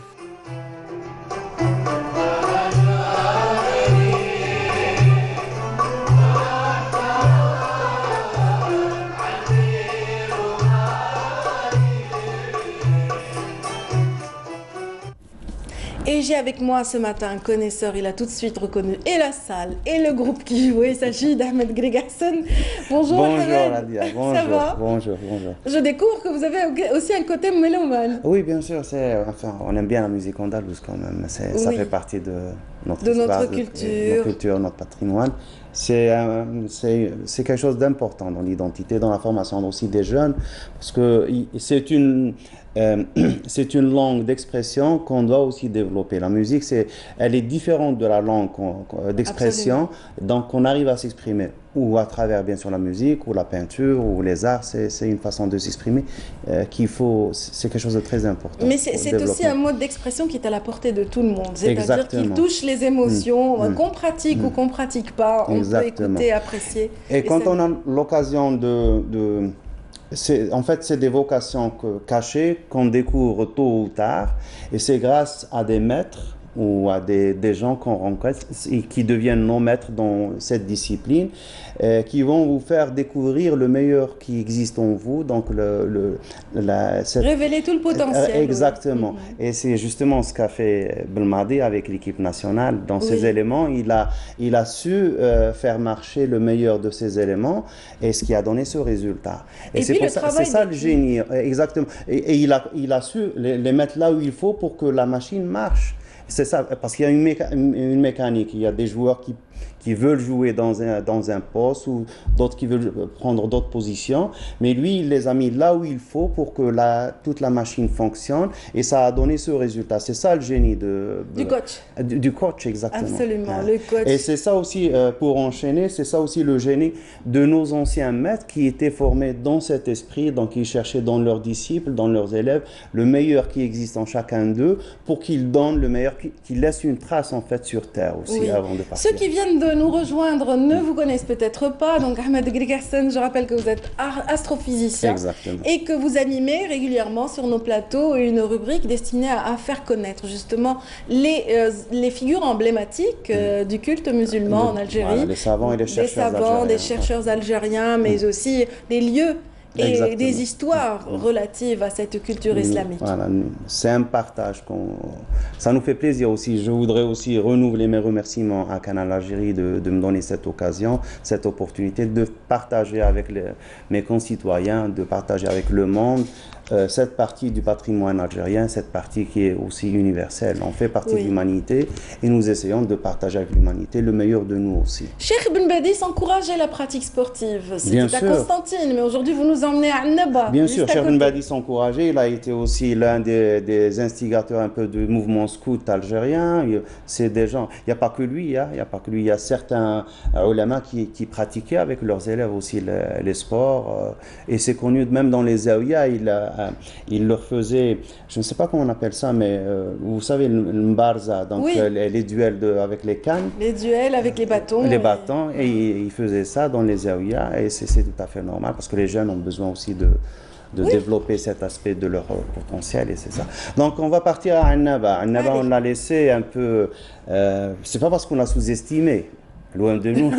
Et Et j'ai avec moi ce matin un connaisseur, il a tout de suite reconnu et la salle et le groupe qui jouait. Il s'agit d'Ahmed Gregassen. Bonjour Ahmed. Radia, bonjour. Ça va? Bonjour. Je découvre que vous avez aussi un côté mélomane. Oui, bien sûr, on aime bien la musique andalouse quand même. Ça fait partie de notre culture, notre patrimoine. C'est quelque chose d'important dans l'identité, dans la formation aussi des jeunes, parce que c'est une langue d'expression qu'on doit aussi développer. La musique, elle est différente de la langue d'expression, donc on arrive à s'exprimer, ou à travers bien sûr la musique, ou la peinture, ou les arts, c'est une façon de s'exprimer c'est quelque chose de très important. Mais c'est aussi un mode d'expression qui est à la portée de tout le monde, c'est-à-dire qu'il touche les émotions, qu'on pratique ou qu'on pratique pas, on peut écouter, apprécier. Et quand on a l'occasion en fait, c'est des vocations cachées qu'on découvre tôt ou tard, et c'est grâce à des maîtres ou à des gens qu'on rencontre et qui deviennent nos maîtres dans cette discipline, qui vont vous faire découvrir le meilleur qui existe en vous, donc révéler tout le potentiel. Exactement. Et c'est justement ce qu'a fait Belmadi avec l'équipe nationale. Dans ces éléments, il a su faire marcher le meilleur de ces éléments, et ce qui a donné ce résultat. Et c'est ça le génie. Exactement. Et il a su les mettre là où il faut pour que la machine marche. C'est ça, parce qu'il y a une mécanique. Il y a des joueurs qui veulent jouer dans un poste, ou d'autres qui veulent prendre d'autres positions. Mais lui, il les a mis là où il faut pour que toute la machine fonctionne, et ça a donné ce résultat. C'est ça le génie du coach. Du coach, exactement. Absolument, le coach. Et c'est ça aussi, pour enchaîner, c'est ça aussi le génie de nos anciens maîtres qui étaient formés dans cet esprit, donc ils cherchaient dans leurs disciples, dans leurs élèves, le meilleur qui existe en chacun d'eux, pour qu'ils donnent le meilleur, qu'ils laissent une trace en fait sur terre aussi avant de partir. Ceux qui viennent de nous rejoindre ne vous connaissent peut-être pas. Donc Ahmed Gregassen, je rappelle que vous êtes astrophysicien. Exactement. Et que vous animez régulièrement sur nos plateaux une rubrique destinée à faire connaître justement les figures emblématiques du culte musulman en Algérie. Voilà, les savants et les chercheurs algériens. Des chercheurs algériens, mais aussi des lieux et des histoires relatives à cette culture islamique. Voilà, c'est un partage. Ça nous fait plaisir aussi. Je voudrais aussi renouveler mes remerciements à Canal Algérie de me donner cette occasion, cette opportunité de partager avec mes concitoyens, de partager avec le monde cette partie du patrimoine algérien, cette partie qui est aussi universelle. On fait partie de l'humanité, et nous essayons de partager avec l'humanité le meilleur de nous aussi. Cheikh Ben Badis encourageait la pratique sportive. C'était à Constantine, mais aujourd'hui vous nous emmenez à Annaba. Bien sûr, Cheikh Ben Badis encourageait. Il a été aussi l'un des instigateurs un peu du mouvement scout algérien. C'est des gens, il n'y a pas que lui, il y a certains ulama qui pratiquaient avec leurs élèves aussi les sports. Et c'est connu même dans les zaouïas, il leur faisait, je ne sais pas comment on appelle ça, mais vous savez, le mbarza, donc les duels avec les cannes. Les duels avec les bâtons. Les bâtons, et il faisait ça dans les zaouïas, et c'est tout à fait normal, parce que les jeunes ont besoin aussi de développer cet aspect de leur potentiel, et c'est ça. Donc on va partir à Annaba. Annaba, on l'a laissé un peu, c'est pas parce qu'on l'a sous-estimé, loin de nous.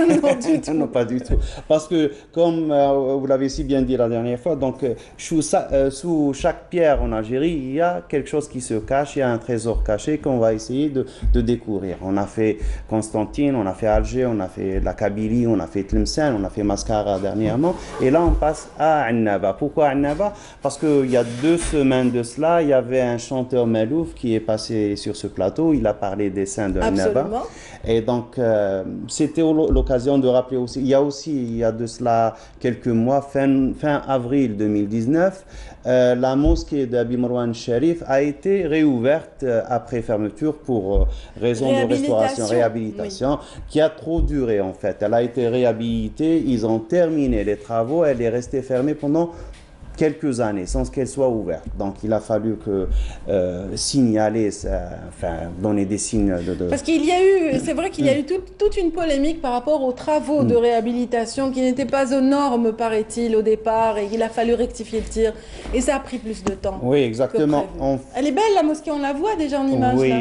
Non, pas du tout. Parce que, comme vous l'avez si bien dit la dernière fois, donc sous chaque pierre en Algérie, il y a quelque chose qui se cache, il y a un trésor caché qu'on va essayer de découvrir. On a fait Constantine, on a fait Alger, on a fait la Kabylie, on a fait Tlemcen, on a fait Mascara dernièrement, et là on passe à Annaba. Pourquoi Annaba? Parce qu'il y a 2 semaines de cela, il y avait un chanteur Malouf qui est passé sur ce plateau, il a parlé des saints de Annaba. Et donc, c'était l'occasion de rappeler aussi, il y a de cela quelques mois, fin avril 2019, la mosquée d'Abi Marwan Sharif a été réouverte après fermeture pour raison de restauration, réhabilitation, qui a trop duré en fait. Elle a été réhabilitée, ils ont terminé les travaux, elle est restée fermée pendant quelques années sans qu'elle soit ouverte. Donc il a fallu signaler, donner des signes de... Parce qu'il y a eu, c'est vrai qu'il y a eu toute une polémique par rapport aux travaux de réhabilitation qui n'étaient pas aux normes, paraît-il, au départ, et il a fallu rectifier le tir, et ça a pris plus de temps. Oui, exactement. Elle est belle, la mosquée, on la voit déjà en image. Oui,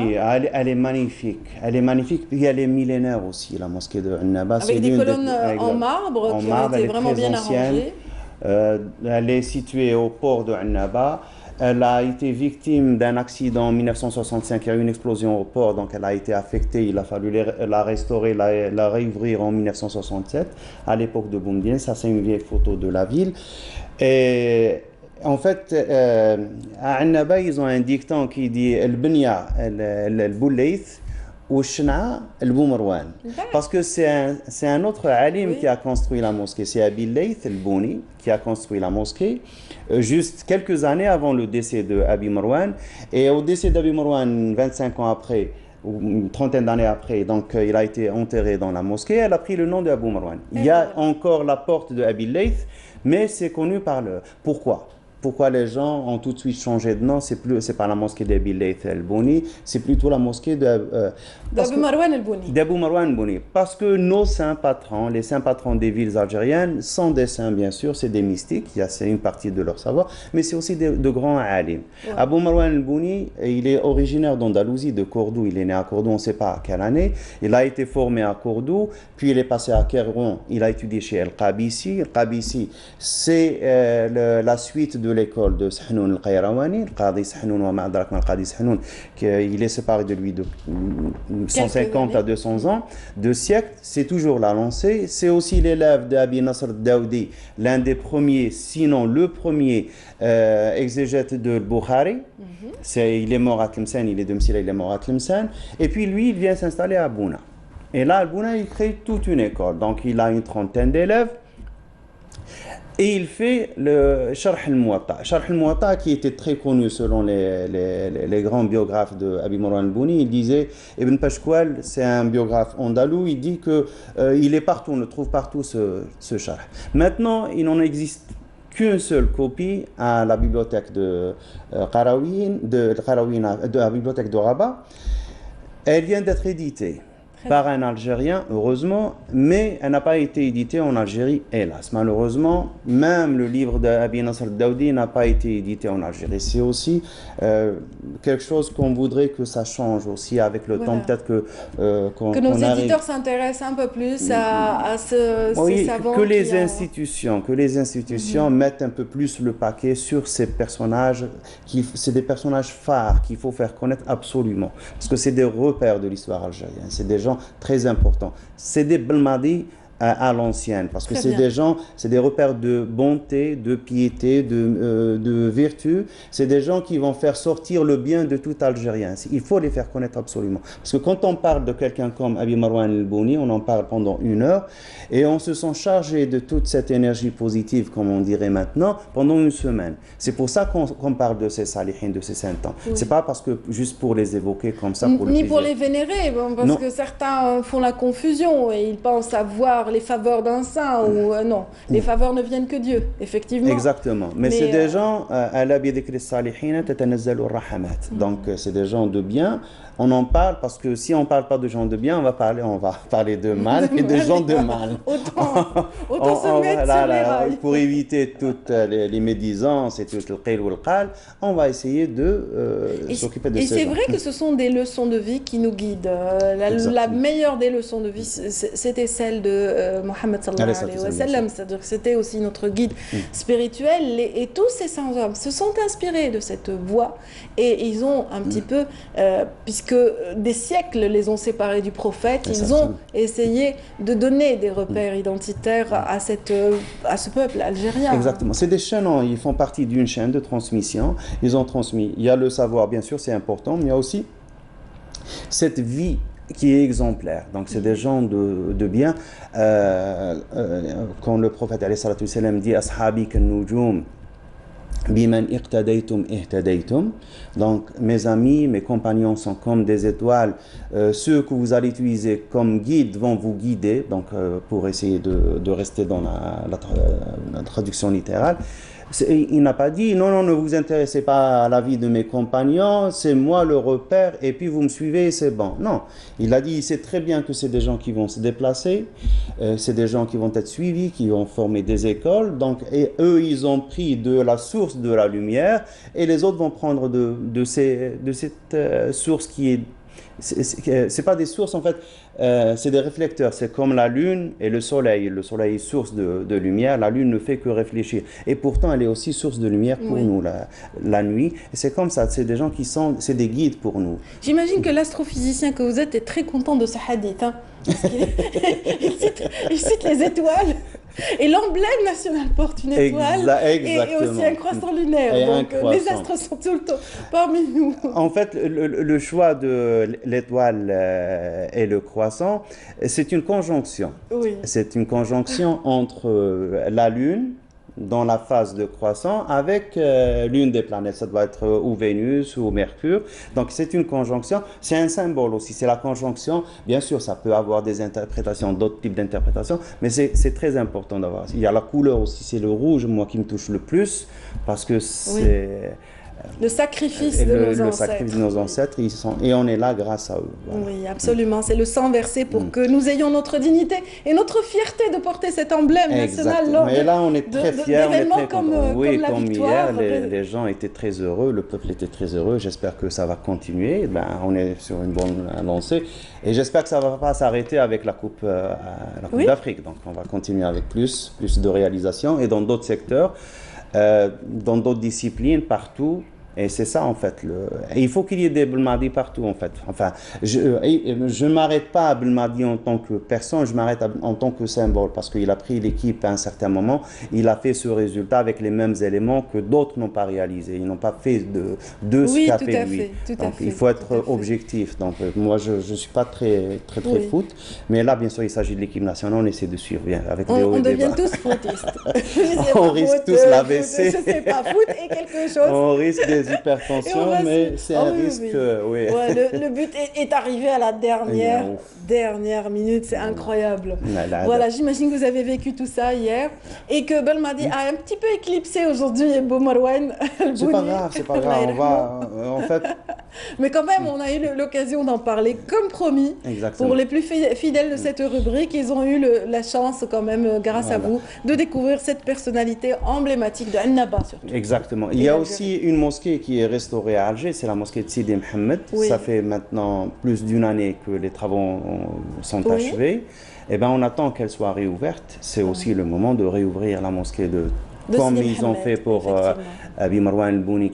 elle est magnifique. Elle est magnifique, puis elle est millénaire aussi, la mosquée de Annaba. Avec des colonnes en marbre qui ont été vraiment bien arrangées. Elle est située au port de Annaba. Elle a été victime d'un accident en 1965, il y a eu une explosion au port, donc elle a été affectée, il a fallu la restaurer, la réouvrir en 1967, à l'époque de Boumediene. Ça c'est une vieille photo de la ville. Et en fait, à Annaba, ils ont un dicton qui dit « El-Benya, el-Boulleith » ou Shna el-Boumarwan. Parce que c'est un autre alim qui a construit la mosquée. C'est Abi Layth el-Bouni qui a construit la mosquée juste quelques années avant le décès de Abi Marwan. Et au décès d'Abi Marwan, 25 ans après, ou une trentaine d'années après, donc il a été enterré dans la mosquée. Elle a pris le nom de Abu Marwan. Il y a encore la porte de Abi Layth, mais c'est connu par le... Pourquoi ? Pourquoi les gens ont tout de suite changé de nom? C'est pas la mosquée d'Abi Layth el-Bouni, c'est plutôt la mosquée d'Abou Marwan el-Bouni. D'Abou Marwan el-Bouni. Parce que nos saints patrons, les saints patrons des villes algériennes, sont des saints bien sûr, c'est des mystiques, c'est une partie de leur savoir, mais c'est aussi de grands alim. Ouais. Abou Marwan el-Bouni, il est originaire d'Andalousie, de Cordoue, il est né à Cordoue, on ne sait pas à quelle année, il a été formé à Cordoue, puis il est passé à Kairouan, il a étudié chez El-Qabisi. El-Qabisi, c'est la suite de l'école de Sahnoun al-Qayrawani, le Qadi Sahnoun wa ma'adrak ma al-Qadi Sahnoun, il est séparé de lui de 150 à 200 ans, 2 siècles, c'est toujours la lancée. C'est aussi l'élève d'Abi Nasr Daoudi, l'un des premiers, sinon le premier exégète de Bukhari. Il est mort à Tlemcen, il est de Msila, il est mort à Tlemcen. Et puis lui, il vient s'installer à Bouna. Et là, à Bouna, il crée toute une école. Donc il a une trentaine d'élèves. Et il fait le Sharh al-Muwatta. Sharh al-Muwatta qui était très connu selon les grands biographes de Abi Marwan el-Bouni. Il disait, Ibn Pashkwal, c'est un biographe andalou, il dit qu'il est partout, on le trouve partout ce Sharh. Maintenant, il n'en existe qu'une seule copie à la bibliothèque de Qarawin, de la bibliothèque de Rabat. Elle vient d'être éditée par un Algérien, heureusement, mais elle n'a pas été éditée en Algérie, hélas. Malheureusement, même le livre d'Abi Nasr Daoudi n'a pas été édité en Algérie. C'est aussi quelque chose qu'on voudrait que ça change aussi avec le temps, peut-être que nos éditeurs s'intéressent un peu plus à ces savants. Que les institutions mettent un peu plus le paquet sur ces personnages, c'est des personnages phares qu'il faut faire connaître absolument, parce que c'est des repères de l'histoire algérienne, c'est des gens très importants. C'est des Belmadi à l'ancienne, parce que c'est des gens, c'est des repères de bonté, de piété, de vertu. C'est des gens qui vont faire sortir le bien de tout Algérien. Il faut les faire connaître absolument. Parce que quand on parle de quelqu'un comme Abi Marwan el-Bouni, on en parle pendant 1 heure, et on se sent chargé de toute cette énergie positive, comme on dirait maintenant, pendant 1 semaine. C'est pour ça qu'on parle de ces salihins, de ces saints temps. Oui. C'est pas parce que juste pour les évoquer comme ça. Ni pour les vénérer, parce que certains font la confusion et ils pensent avoir les faveurs d'un saint ou non. Les faveurs ne viennent que Dieu, effectivement. Exactement. Mais c'est des gens, donc c'est des gens de bien. On en parle parce que si on ne parle pas de gens de bien, on va parler de mal et de gens de mal. Autant se mettre sur les rails. Pour éviter toutes les médisances et tout le qil ou le qal, on va essayer de s'occuper de ça. Et c'est vrai que ce sont des leçons de vie qui nous guident. La meilleure des leçons de vie, c'était celle de Mohammed sallallahu alayhi wa sallam. C'est-à-dire que c'était aussi notre guide spirituel. Et tous ces saints hommes se sont inspirés de cette voie et ils ont un petit peu, puisque des siècles les ont séparés du prophète, ils ont essayé de donner des repères identitaires à ce peuple algérien. Exactement. C'est des chaînons, ils font partie d'une chaîne de transmission. Ils ont transmis. Il y a le savoir, bien sûr, c'est important, mais il y a aussi cette vie qui est exemplaire. Donc c'est des gens de bien. Quand le prophète alayhi salatu wassalam dit « Ashabi kan-nujum » Biman iqtadaytum ihtadaytum. Donc mes amis, mes compagnons sont comme des étoiles. Ceux que vous allez utiliser comme guide vont vous guider. Donc pour essayer de rester dans la traduction littérale. Il n'a pas dit non, ne vous intéressez pas à la vie de mes compagnons, c'est moi le repère et puis vous me suivez et c'est bon. Non, il a dit il sait très bien que c'est des gens qui vont se déplacer, c'est des gens qui vont être suivis, qui vont former des écoles, donc et eux ils ont pris de la source de la lumière et les autres vont prendre de cette source qui est c'est pas des sources, en fait, c'est des réflecteurs. C'est comme la Lune et le Soleil. Le Soleil est source de lumière, la Lune ne fait que réfléchir. Et pourtant, elle est aussi source de lumière pour nous, la nuit. Et c'est comme ça, c'est des gens qui sont, c'est des guides pour nous. J'imagine que l'astrophysicien que vous êtes est très content de ce hadith. Hein, il cite les étoiles. Et l'emblème national porte une étoile et aussi un croissant lunaire. Et donc les astres sont tout le temps parmi nous. En fait, le choix de l'étoile et le croissant, c'est une conjonction. Oui. C'est une conjonction entre la Lune, dans la phase de croissant, avec l'une des planètes. Ça doit être ou Vénus ou Mercure. Donc c'est une conjonction. C'est un symbole aussi. C'est la conjonction. Bien sûr, ça peut avoir des interprétations, d'autres types d'interprétations, mais c'est très important d'avoir. Il y a la couleur aussi. C'est le rouge, moi, qui me touche le plus, parce que c'est... Le sacrifice de nos ancêtres. Le sacrifice de nos ancêtres, et on est là grâce à eux. Voilà. Oui, absolument. C'est le sang versé pour que nous ayons notre dignité et notre fierté de porter cet emblème national lors et là, on est très fiers. D'événements comme la comme victoire. Hier, les gens étaient très heureux, le peuple était très heureux. J'espère que ça va continuer. On est sur une bonne lancée. Et j'espère que ça ne va pas s'arrêter avec la Coupe d'Afrique. Donc, on va continuer avec plus de réalisations et dans d'autres secteurs. Dans d'autres disciplines, partout. Et c'est ça, en fait. Il faut qu'il y ait des Belmadi partout, en fait. Enfin, je ne m'arrête pas à Belmadi en tant que personne, je m'arrête en tant que symbole, parce qu'il a pris l'équipe à un certain moment, il a fait ce résultat avec les mêmes éléments que d'autres n'ont pas réalisé. Ils n'ont pas fait de ce qu'a fait lui. Donc, il faut être objectif. Donc, moi, je ne suis pas très foot, mais là, bien sûr, il s'agit de l'équipe nationale, on essaie de suivre bien, avec des hauts et des bas. On devient tous footistes. On risque tous l'AVC. Je ne sais pas, foot et quelque chose. On risque des hypertension, mais c'est un risque. Oui. Ouais, le but est arrivé à la dernière minute, c'est incroyable. Voilà, j'imagine que vous avez vécu tout ça hier et que Belmadi a un petit peu éclipsé aujourd'hui Boumarwan. C'est pas grave, on va en fait. Mais quand même, on a eu l'occasion d'en parler comme promis. Exactement. Pour les plus fidèles de cette rubrique, ils ont eu la chance quand même, grâce à vous, de découvrir cette personnalité emblématique de Annaba surtout. Exactement. Il y a aussi une mosquée qui est restaurée à Alger, c'est la mosquée de Sidi Mohamed. Oui. Ça fait maintenant plus d'une année que les travaux sont achevés. Et ben, on attend qu'elle soit réouverte. C'est aussi le moment de réouvrir la mosquée comme Sidi ils ont fait pour Abi Marwan el-Bouni,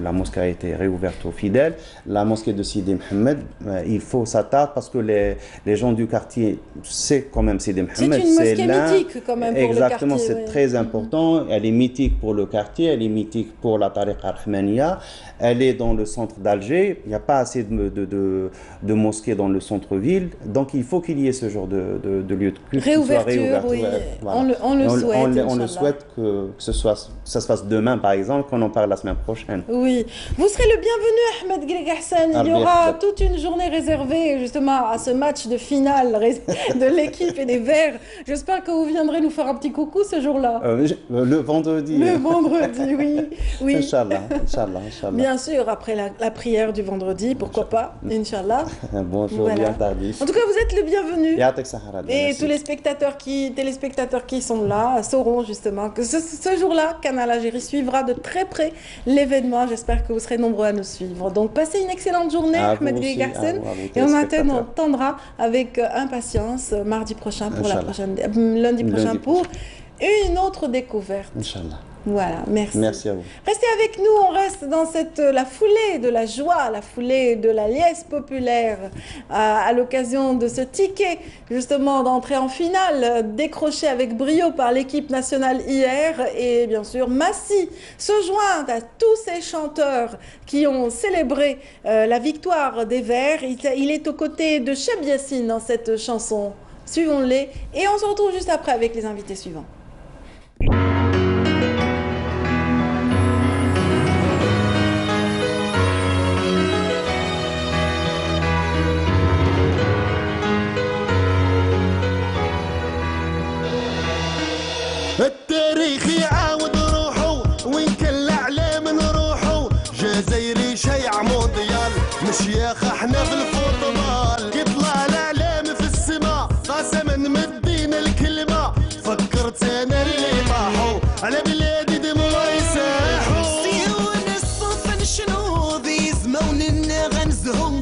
la mosquée a été réouverte aux fidèles. La mosquée de Sidi Mohamed, il faut s'attarder parce que les gens du quartier, c'est quand même Sidi Mohamed. C'est une mosquée mythique quand même pour le quartier. Exactement, c'est très important. Elle est mythique pour le quartier, elle est mythique pour la tariqa rahmaniya. Elle est dans le centre d'Alger. Il n'y a pas assez de mosquées dans le centre-ville. Donc il faut qu'il y ait ce genre de lieu de culte. Réouverture, oui. Voilà. On le souhaite. On le souhaite que ça se fasse demain, par exemple, qu'on en parle la semaine prochaine. Oui. Vous serez le bienvenu, Ahmed Greg Hassan. Il y aura toute une journée réservée justement à ce match de finale de l'équipe et des Verts. J'espère que vous viendrez nous faire un petit coucou ce jour-là. Le vendredi. Le vendredi, oui. Inch'Allah. Bien sûr, après la prière du vendredi, pourquoi pas, Inch'Allah. Bonjour, bien tardif. En tout cas, vous êtes le bienvenu. Et tous les téléspectateurs qui sont là sauront justement que ce jour-là, Canal Algérie suivra de très près l'événement. J'espère que vous serez nombreux à nous suivre. Donc, passez une excellente journée, Ahmed Garsen. Et on attendra avec impatience mardi prochain pour lundi prochain pour une autre découverte. Inch'Allah. Voilà, merci. Merci à vous. Restez avec nous, on reste dans la foulée de la joie, la foulée de la liesse populaire à l'occasion de ce ticket justement d'entrée en finale décroché avec brio par l'équipe nationale hier. Et bien sûr, Massi se joint à tous ces chanteurs qui ont célébré la victoire des Verts. Il est aux côtés de Cheb Yassine dans cette chanson. Suivons-les et on se retrouve juste après avec les invités suivants. التاريخ يعاود روحه وين كان الاعلام نروحه جزائري شيع مونديال مشياخ احنا في الفوتبال يطلع الاعلام في السما قسما مدينا الكلمه فكرت انا اللي طاحوا على بلادي دموع يساحوا سيروا نصف نشنو ذي زمون غنزهم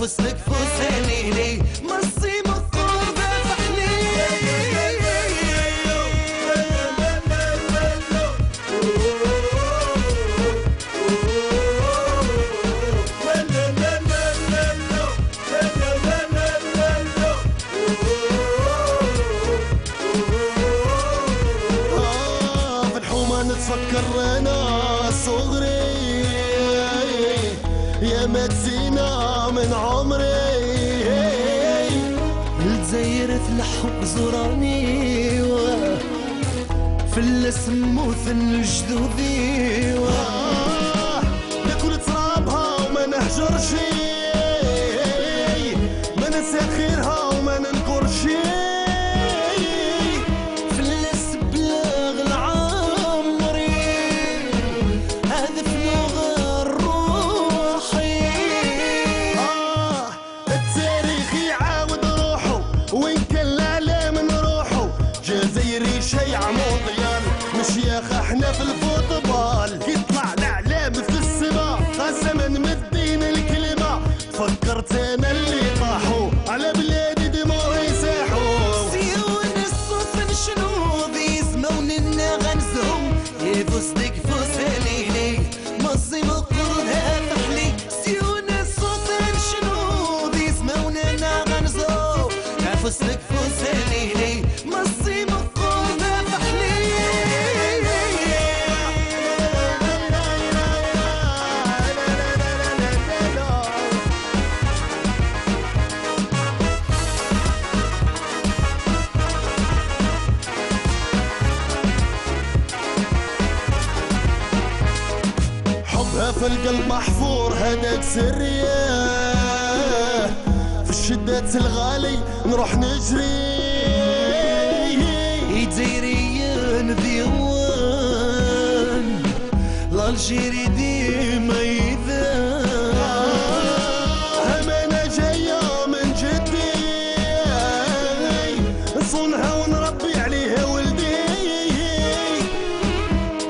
فستك فوسانيني مصي مقور بفحلي في الحومة نتفكر انا صغري يا ما تزينا من عمري الجزائر تلحق زوراني في الاسم وثن جدودي ناكل ترابها وما نهجرش ما ننسى خيرها وما ننكرش في الاسم بلاغ العمري هذا في لغة روحي التاريخ يعاود روحه وين كان العالم نروحه جزائري شيع مونديال مشياخ احنا في الفوتبال يطلع الاعلام في السما قسما مدين الكلمه فكرت انا اللي طاحوا على بلادي دموع يساحوا سيون الصوت شنو بيسمون لنا غنزهم يفوسدك فوسانيني مصي مقرض هاتفلي سيون الصوت شنو بيسمون لنا غنزهم يفوسدك فوسانيني مصي مقرض هاتفلي حبها في القلب محفور هذاك سرية في الشدات الغالي نروح نجري يديريان ديوان الجيري ديما يذان امانة جاية من جدي نصونها ونربي عليها ولدي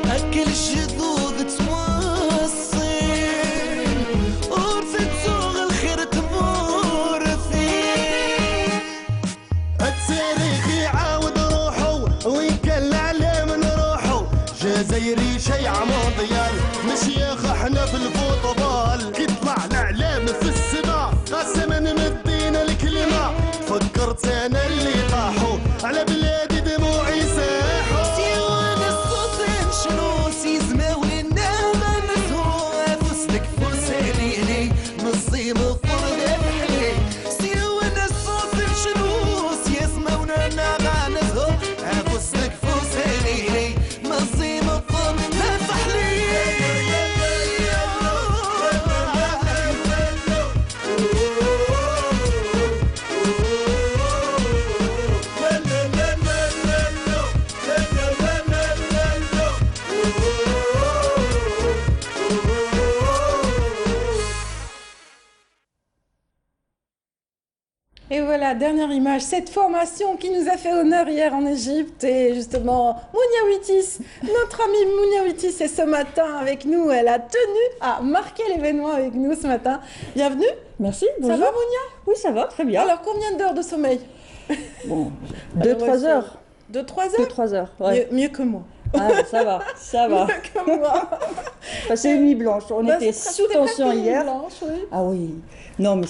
اكل الشذوذ توصل ورثة سوق الخير تبورثي التاريخ يعاود روحه وين كان العالم نروحه جزائري شيع مونديال مشياخ احنا في الفوتبال يطلع الاعلام في السما قسما مدينا الكلمه فكرت انا اللي طاحوا على بلادي دموعي ساحوا سيوان الصوت شنو سيزماو لنا ما نسهو فوسلك فوسانيني مصي مقرد بحلي سيوان الصوت شنو سيزماو لنا ما نسهو فوسلك فوسانيني مصي مقرد بحلي Et voilà, dernière image, cette formation qui nous a fait honneur hier en Égypte. Et justement, Mounia Witis, notre amie Mounia Witis est ce matin avec nous. Elle a tenu à marquer l'événement avec nous ce matin. Bienvenue. Merci, bonjour. Ça va Mounia? Oui, ça va, très bien. Alors, combien d'heures de sommeil? Bon, 2-3 heures. 2-3 heures? 2-3 heures, ouais. Mieux que moi. Ah, ça va, ça va. Mieux que moi. Passé une nuit blanche. On était sous tension hier. Blanche, oui. Ah oui. Non, mais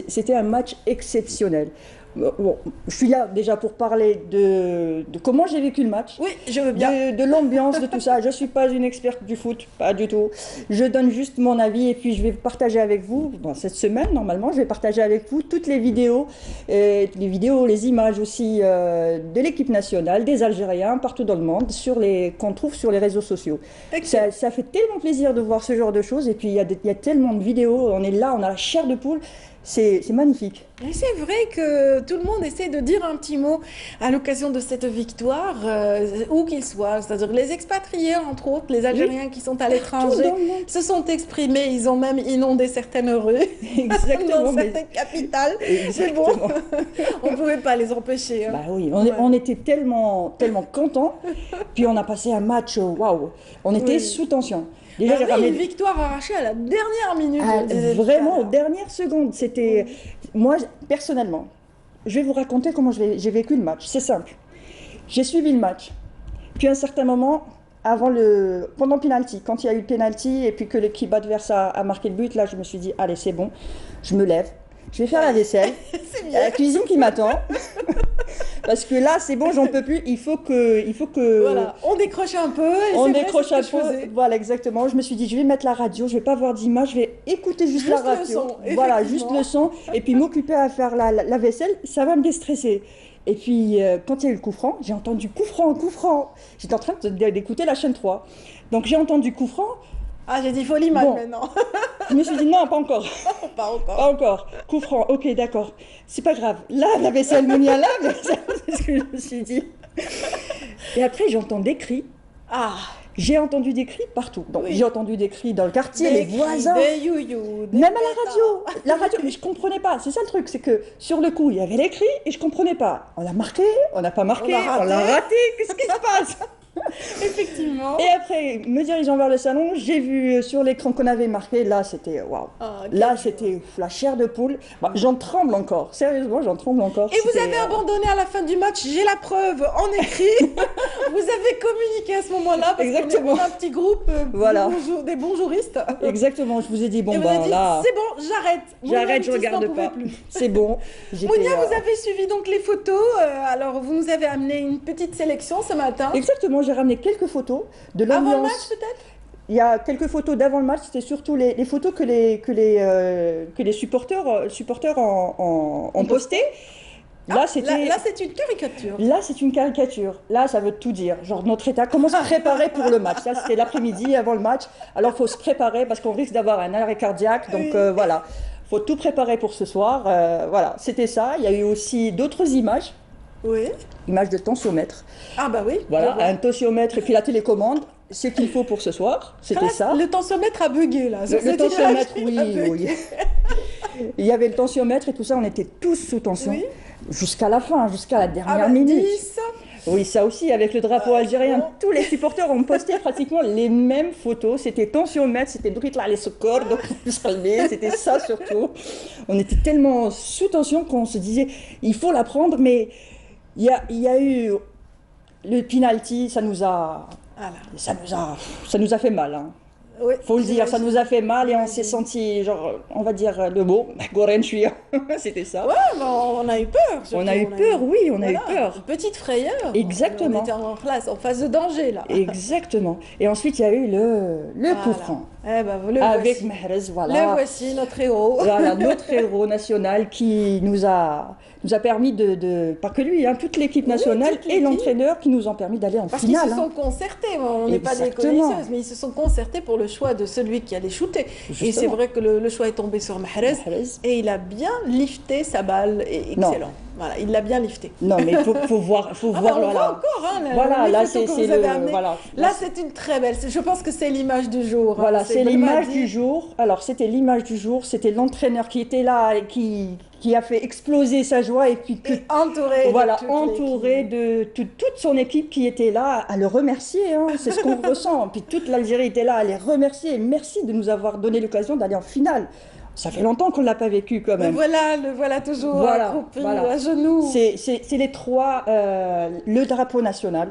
c'était un match exceptionnel. Bon, je suis là déjà pour parler de comment j'ai vécu le match. Oui, je veux bien. De l'ambiance, de tout ça. Je ne suis pas une experte du foot, pas du tout. Je donne juste mon avis et puis je vais partager avec vous, cette semaine normalement, je vais partager avec vous toutes les vidéos, les images aussi de l'équipe nationale, des Algériens, partout dans le monde, qu'on trouve sur les réseaux sociaux. Ça fait tellement plaisir de voir ce genre de choses et puis il y a tellement de vidéos, on est là, on a la chair de poule. C'est magnifique. Et c'est vrai que tout le monde essaie de dire un petit mot à l'occasion de cette victoire, où qu'ils soient. C'est-à-dire les expatriés, entre autres, les Algériens qui sont à l'étranger, se sont exprimés. Ils ont même inondé certaines rues, exactement, dans certaines capitales. C'est bon, on ne pouvait pas les empêcher. Hein. Bah oui, on était tellement contents. Puis on a passé un match, waouh, on était sous tension. Déjà, j'ai ramené une victoire arrachée à la dernière minute. Vraiment, aux dernières secondes. C'était... Moi, personnellement, je vais vous raconter comment j'ai vécu le match. C'est simple. J'ai suivi le match. Puis à un certain moment, pendant le penalty, quand il y a eu le penalty et puis que l'équipe adverse a marqué le but, là, je me suis dit, allez, c'est bon, je me lève. Je vais faire la vaisselle. Il y a la cuisine qui m'attend. Parce que là, c'est bon, j'en peux plus. Il faut que... Voilà, on décroche un peu. On décroche un peu. Voilà, exactement. Je me suis dit, je vais mettre la radio, je vais pas voir d'image, je vais écouter juste la radio. Le son, voilà, juste le son. Et puis m'occuper à faire la vaisselle, ça va me déstresser. Et puis, quand il y a eu le coup franc, j'ai entendu coup franc. J'étais en train d'écouter la chaîne 3. Donc, j'ai entendu coup franc. Ah, j'ai dit folie mal maintenant. Je me suis dit non, pas encore. Pas encore. Pas encore. Coup franc, ok, d'accord. C'est pas grave. Là, la vaisselle, Monia, là, c'est ce que je me suis dit. Et après, j'entends des cris. Ah. J'ai entendu des cris partout. Donc, j'ai entendu des cris dans le quartier, les voisins. Des youyou. Même à la radio. La radio, mais je comprenais pas. C'est ça le truc, c'est que sur le coup, il y avait les cris et je comprenais pas. On a marqué, on n'a pas marqué, on l'a raté. Qu'est-ce qui se passe? Effectivement. Et après, me dirigeant vers le salon, j'ai vu sur l'écran qu'on avait marqué, là c'était waouh. Là c'était la chair de poule. Bah, j'en tremble encore, sérieusement, j'en tremble encore. Et vous avez abandonné à la fin du match, j'ai la preuve en écrit. Vous avez communiqué à ce moment-là parce qu'on est un petit groupe voilà. des bonjouristes. Exactement, je vous ai dit, bon, et vous avez dit, là. C'est bon, j'arrête. J'arrête, je regarde pas. C'est bon. Monia, vous avez suivi donc les photos. Alors, vous nous avez amené une petite sélection ce matin. Exactement, j'ai ramené quelques photos de l'ambiance. Avant le match, peut-être? Il y a quelques photos d'avant le match, c'était surtout les photos que les supporters ont postées. Là, c'est une caricature. Là, c'est une caricature. Là, ça veut tout dire. Genre, notre état, comment se préparer pour le match. Ça, c'était l'après-midi, avant le match. Alors, il faut se préparer parce qu'on risque d'avoir un arrêt cardiaque. Donc, voilà. Il faut tout préparer pour ce soir. Voilà, c'était ça. Il y a eu aussi d'autres images. Oui. Images de tensiomètre. Ah, bah oui. Voilà, un tensiomètre et puis la télécommande. Ce qu'il faut pour ce soir, c'était ça. Le tensiomètre a bugué, là. Le tensiomètre, oui. Il y avait le tensiomètre et tout ça, on était tous sous tension. Oui. Jusqu'à la fin, jusqu'à la dernière minute. 10. Oui, ça aussi, avec le drapeau algérien, tous les supporters ont posté pratiquement les mêmes photos. C'était tensiomètre, c'était Dritla les secours, donc c'était ça surtout. On était tellement sous tension qu'on se disait, il faut la prendre, mais il y a eu le penalty, ça nous a fait mal. Hein. Oui, faut le dire, ça nous a fait mal et on s'est senti, genre, on va dire le mot, c'était ça. Ouais, bah, on a eu peur. On a eu peur, oui, on a eu peur. Une petite frayeur. Exactement. On était en phase de danger, là. Exactement. Et ensuite, il y a eu le coup franc. Eh ben, avec Mahrez, voilà. Le voici, notre héros. Voilà, notre héros national qui nous a permis pas que lui, hein, toute l'équipe nationale et l'entraîneur qui nous ont permis d'aller en finale. Parce qu'ils se sont concertés, on n'est pas des connaisseuses, mais ils se sont concertés pour le choix de celui qui allait shooter. Justement. Et c'est vrai que le choix est tombé sur Mahrez et il a bien lifté sa balle, excellent. Non. Voilà, il l'a bien lifté. Non, mais il faut voir. On voit encore, hein, voilà, là c'est Là, c'est une très belle. Je pense que c'est l'image du jour. Voilà, hein, c'est l'image du jour. Alors, c'était l'image du jour. C'était l'entraîneur qui était là et qui a fait exploser sa joie et puis entouré de toute son équipe qui était là à le remercier. Hein, c'est ce qu'on ressent. Puis toute l'Algérie était là à les remercier. Merci de nous avoir donné l'occasion d'aller en finale. Ça fait longtemps qu'on ne l'a pas vécu quand même. Le voilà toujours accroupi à genoux. C'est les trois, le drapeau national,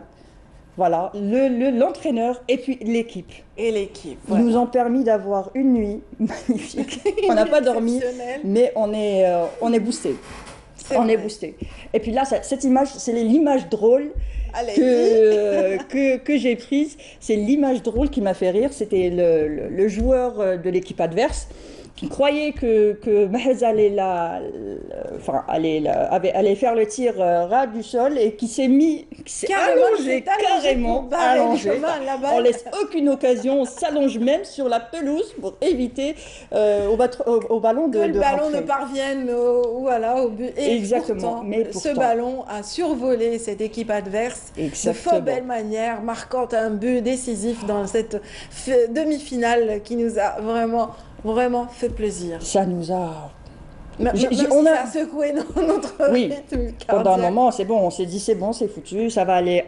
voilà, l'entraîneur et puis l'équipe. Et l'équipe. Ils nous ont permis d'avoir une nuit magnifique. On n'a pas dormi, mais on est boosté. On est boosté. Et puis là, cette image, c'est l'image drôle que j'ai prise. C'est l'image drôle qui m'a fait rire. C'était le joueur de l'équipe adverse qui croyait que Mahrez allait faire le tir ras du sol et qui s'est allongé, carrément allongé. On laisse aucune occasion, on s'allonge même sur la pelouse pour éviter au ballon de le ballon rentrer. ne parvienne au but. Et exactement. Pourtant, ce ballon a survolé cette équipe adverse de fort belle manière, marquant un but décisif dans cette demi-finale qui nous a vraiment fait plaisir. Ça nous a on a secoué notre rythme. Pendant un moment, c'est bon, on s'est dit c'est bon, c'est foutu, ça va aller.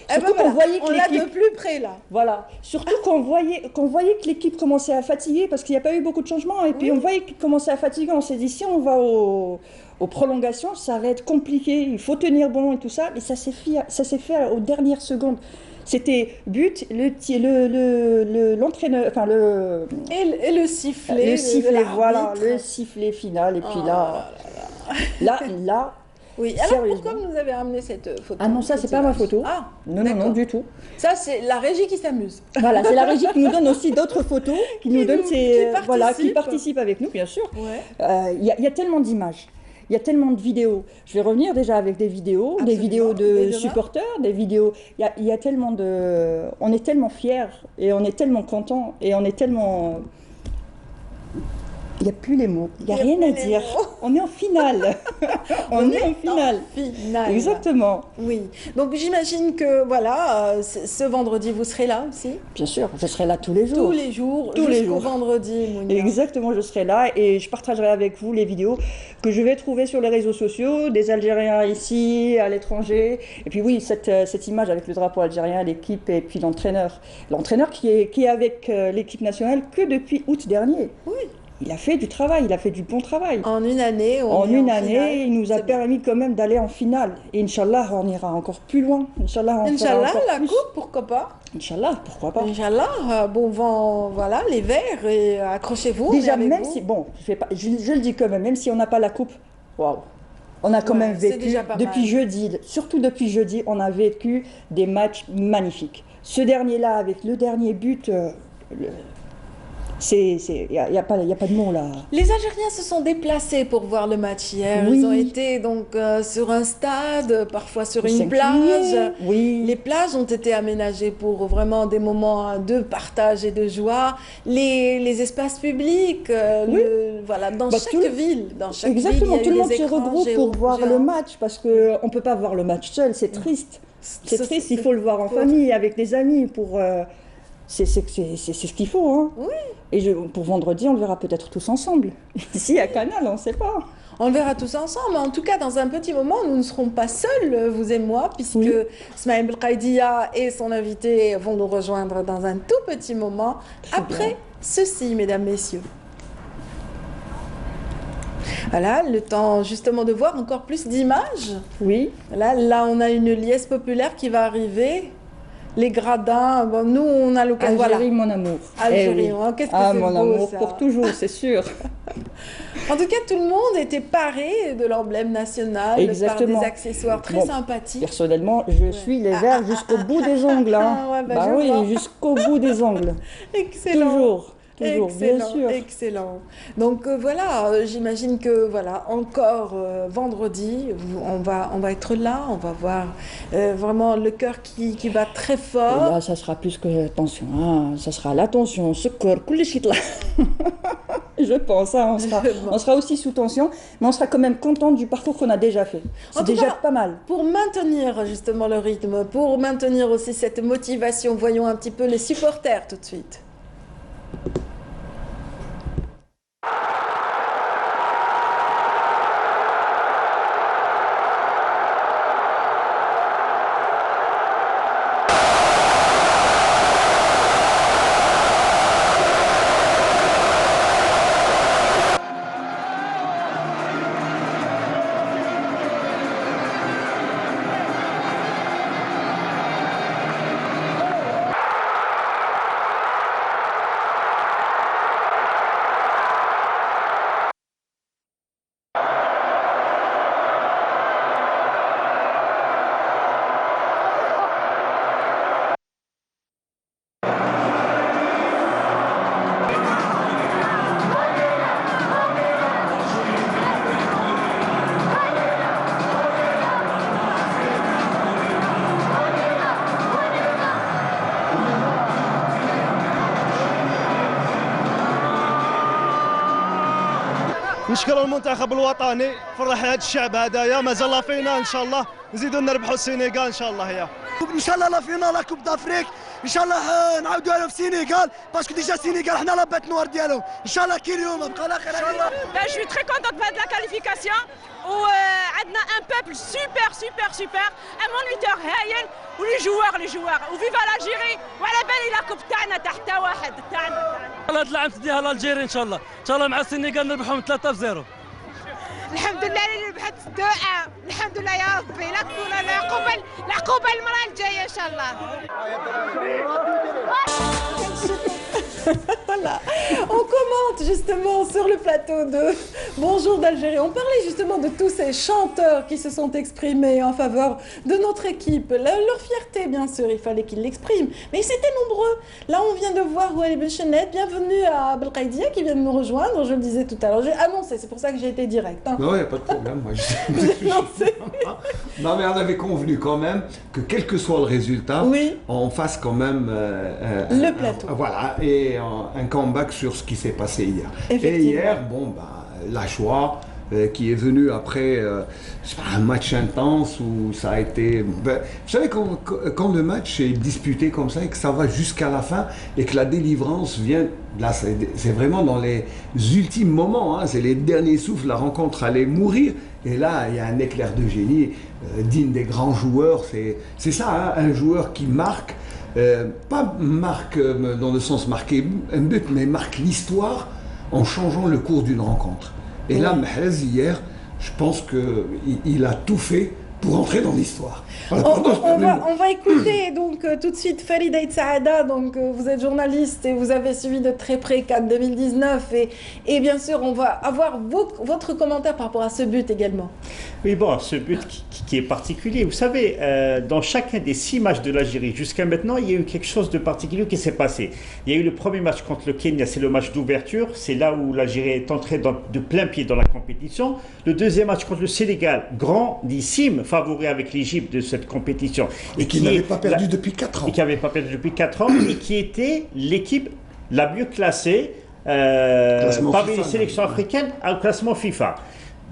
Surtout qu'on voyait que on l'a de plus près là. Voilà, surtout qu'on voyait que l'équipe commençait à fatiguer parce qu'il n'y a pas eu beaucoup de changements et puis on voyait qu'il commençait à fatiguer. On s'est dit si on va aux prolongations, ça va être compliqué, il faut tenir bon et tout ça. Mais ça s'est fait aux dernières secondes. C'était but, l'entraîneur, enfin le... Et le sifflet. Le sifflet, voilà, le sifflet final. Et puis là... Oui, alors pourquoi vous nous avez ramené cette photo? Ah non, ça c'est pas ma photo. Ah, non, du tout. Ça c'est la régie qui s'amuse. Voilà, c'est la régie qui nous donne aussi d'autres photos, qui participent avec nous, bien sûr. Il y a tellement d'images. Il y a tellement de vidéos. Je vais revenir déjà avec des vidéos, des vidéos de supporters, des vidéos. Il y a tellement de... On est tellement fiers et on est tellement contents et on est tellement... Il n'y a plus les mots, il n'y a rien à dire. On est en finale. On est en finale. Exactement. Oui. Donc j'imagine que voilà, ce vendredi, vous serez là aussi? Bien sûr, je serai là tous les jours. Tous les jours, jusqu'au vendredi, Mounia. Exactement, je serai là et je partagerai avec vous les vidéos que je vais trouver sur les réseaux sociaux, des Algériens ici, à l'étranger. Et puis oui, cette image avec le drapeau algérien, l'équipe et puis l'entraîneur. L'entraîneur qui est avec l'équipe nationale que depuis août dernier. Oui. Il a fait du travail, il a fait du bon travail. En une année, il nous a permis quand même d'aller en finale. Et Inch'Allah, on ira encore plus loin. Inch'Allah, la coupe, pourquoi pas? Inch'Allah, pourquoi pas? Inch'Allah, bon vent, voilà, les verts, et accrochez-vous. Déjà, même si, bon, je le dis quand même si on n'a pas la coupe, waouh. On a quand même vécu, depuis jeudi, surtout depuis jeudi, on a vécu des matchs magnifiques. Ce dernier-là, avec le dernier but... Il n'y a pas de mots là. Les Algériens se sont déplacés pour voir le match hier. Oui. Ils ont été donc sur un stade, parfois sur une plage. Oui. Les plages ont été aménagées pour vraiment des moments de partage et de joie. Les espaces publics, voilà, dans chaque ville. Exactement, tout le monde se regroupe pour voir le match parce qu'on ne peut pas voir le match seul, c'est triste. C'est triste, il faut le voir en famille, avec des amis pour... C'est ce qu'il faut. Hein. Oui. Et pour vendredi, on le verra peut-être tous ensemble. Ici à Canal, on ne sait pas. On le verra tous ensemble. En tout cas, dans un petit moment, nous ne serons pas seuls, vous et moi, puisque Smaïl Belkaidia et son invité vont nous rejoindre dans un tout petit moment. Après ceci, mesdames, messieurs. Voilà, le temps justement de voir encore plus d'images. Oui. Là, on a une liesse populaire qui va arriver. Les gradins, bon, nous on a l'occasion. Algérie, mon amour. Algérie, qu'est-ce que c'est beau, mon amour, ça. pour toujours, c'est sûr. En tout cas, tout le monde était paré de l'emblème national. Exactement. Par des accessoires très sympathiques. Personnellement, je suis les verts jusqu'au bout des ongles. Hein. Jusqu'au bout des ongles. Excellent. Toujours, excellent, bien sûr. Excellent. Donc voilà, j'imagine que voilà, encore vendredi, on va être là, on va voir vraiment le cœur qui bat très fort. Et là, ça sera plus que tension, hein. Ça sera l'attention, secours, là. Je pense, hein, on sera aussi sous tension, mais on sera quand même content du parcours qu'on a déjà fait. C'est déjà pas mal. Pour maintenir justement le rythme, pour maintenir aussi cette motivation, voyons un petit peu les supporters tout de suite. نشكروا المنتخب الوطني فرح هذا الشعب هذايا مازال فينا ان شاء الله نزيدوا نربحوا السنغال ان شاء الله. ان شاء الله لا فينا لا كوب دافريك ان شاء الله نعاودوها لهم في السينيغال باسكو ديجا السينيغال حنا لا بات نوار ديالهم ان شاء الله كي اليوم بقى على خير ان شاء الله. Je suis très contente de la qualification وعندنا un peuple super un moniteur هايل ولي جوار وفيفا l'Algérie وعلى بالي لا كوب تاعنا تحت واحد تاعنا. هاد العام تديها لالجيري ان شاء الله مع السنغال نربحهم 3-0. الحمد لله اللي ربحت 2-1 الحمد لله يا ربي لا تكون العقوبة المرة الجاية ان شاء الله. Voilà, on commente justement sur le plateau de Bonjour d'Algérie. On parlait justement de tous ces chanteurs qui se sont exprimés en faveur de notre équipe. Leur fierté, bien sûr, il fallait qu'ils l'expriment. Mais ils étaient nombreux. Là, on vient de voir Walid Benchenet. Bienvenue à Belkhaïdia qui vient de nous rejoindre. Je le disais tout à l'heure. J'ai annoncé, c'est pour ça que j'ai été direct. Hein. Non, il n'y a pas de problème. Moi, non, mais on avait convenu quand même que quel que soit le résultat, on fasse quand même le plateau. Voilà, et un comeback sur ce qui s'est passé hier. Et hier, la joie qui est venue après un match intense où ça a été... vous savez, quand le match est disputé comme ça et que ça va jusqu'à la fin et que la délivrance vient... Là, c'est vraiment dans les ultimes moments, hein, c'est les derniers souffles, la rencontre allait mourir. Et là, il y a un éclair de génie digne des grands joueurs. C'est ça, hein, un joueur qui marque. Pas marque dans le sens marquer un but, mais marque l'histoire en changeant le cours d'une rencontre. Et là, Mahrez, hier, je pense qu'il a tout fait pour entrer dans l'histoire. On va écouter donc tout de suite Farid Aït Saada. Donc vous êtes journaliste et vous avez suivi de très près CAN 2019 et bien sûr on va avoir votre commentaire par rapport à ce but également. Oui, bon, ce but qui est particulier. Vous savez, dans chacun des 6 matchs de l'Algérie jusqu'à maintenant, il y a eu quelque chose de particulier qui s'est passé. Il y a eu le premier match contre le Kenya, c'est le match d'ouverture. C'est là où l'Algérie est entrée de plein pied dans la compétition. Le deuxième match contre le Sénégal, grandissime favori avec l'Égypte de cette compétition. Et qui n'avait pas perdu depuis 4 ans. Et qui n'avait pas perdu depuis 4 ans et qui était l'équipe la mieux classée parmi les sélections africaines au classement FIFA.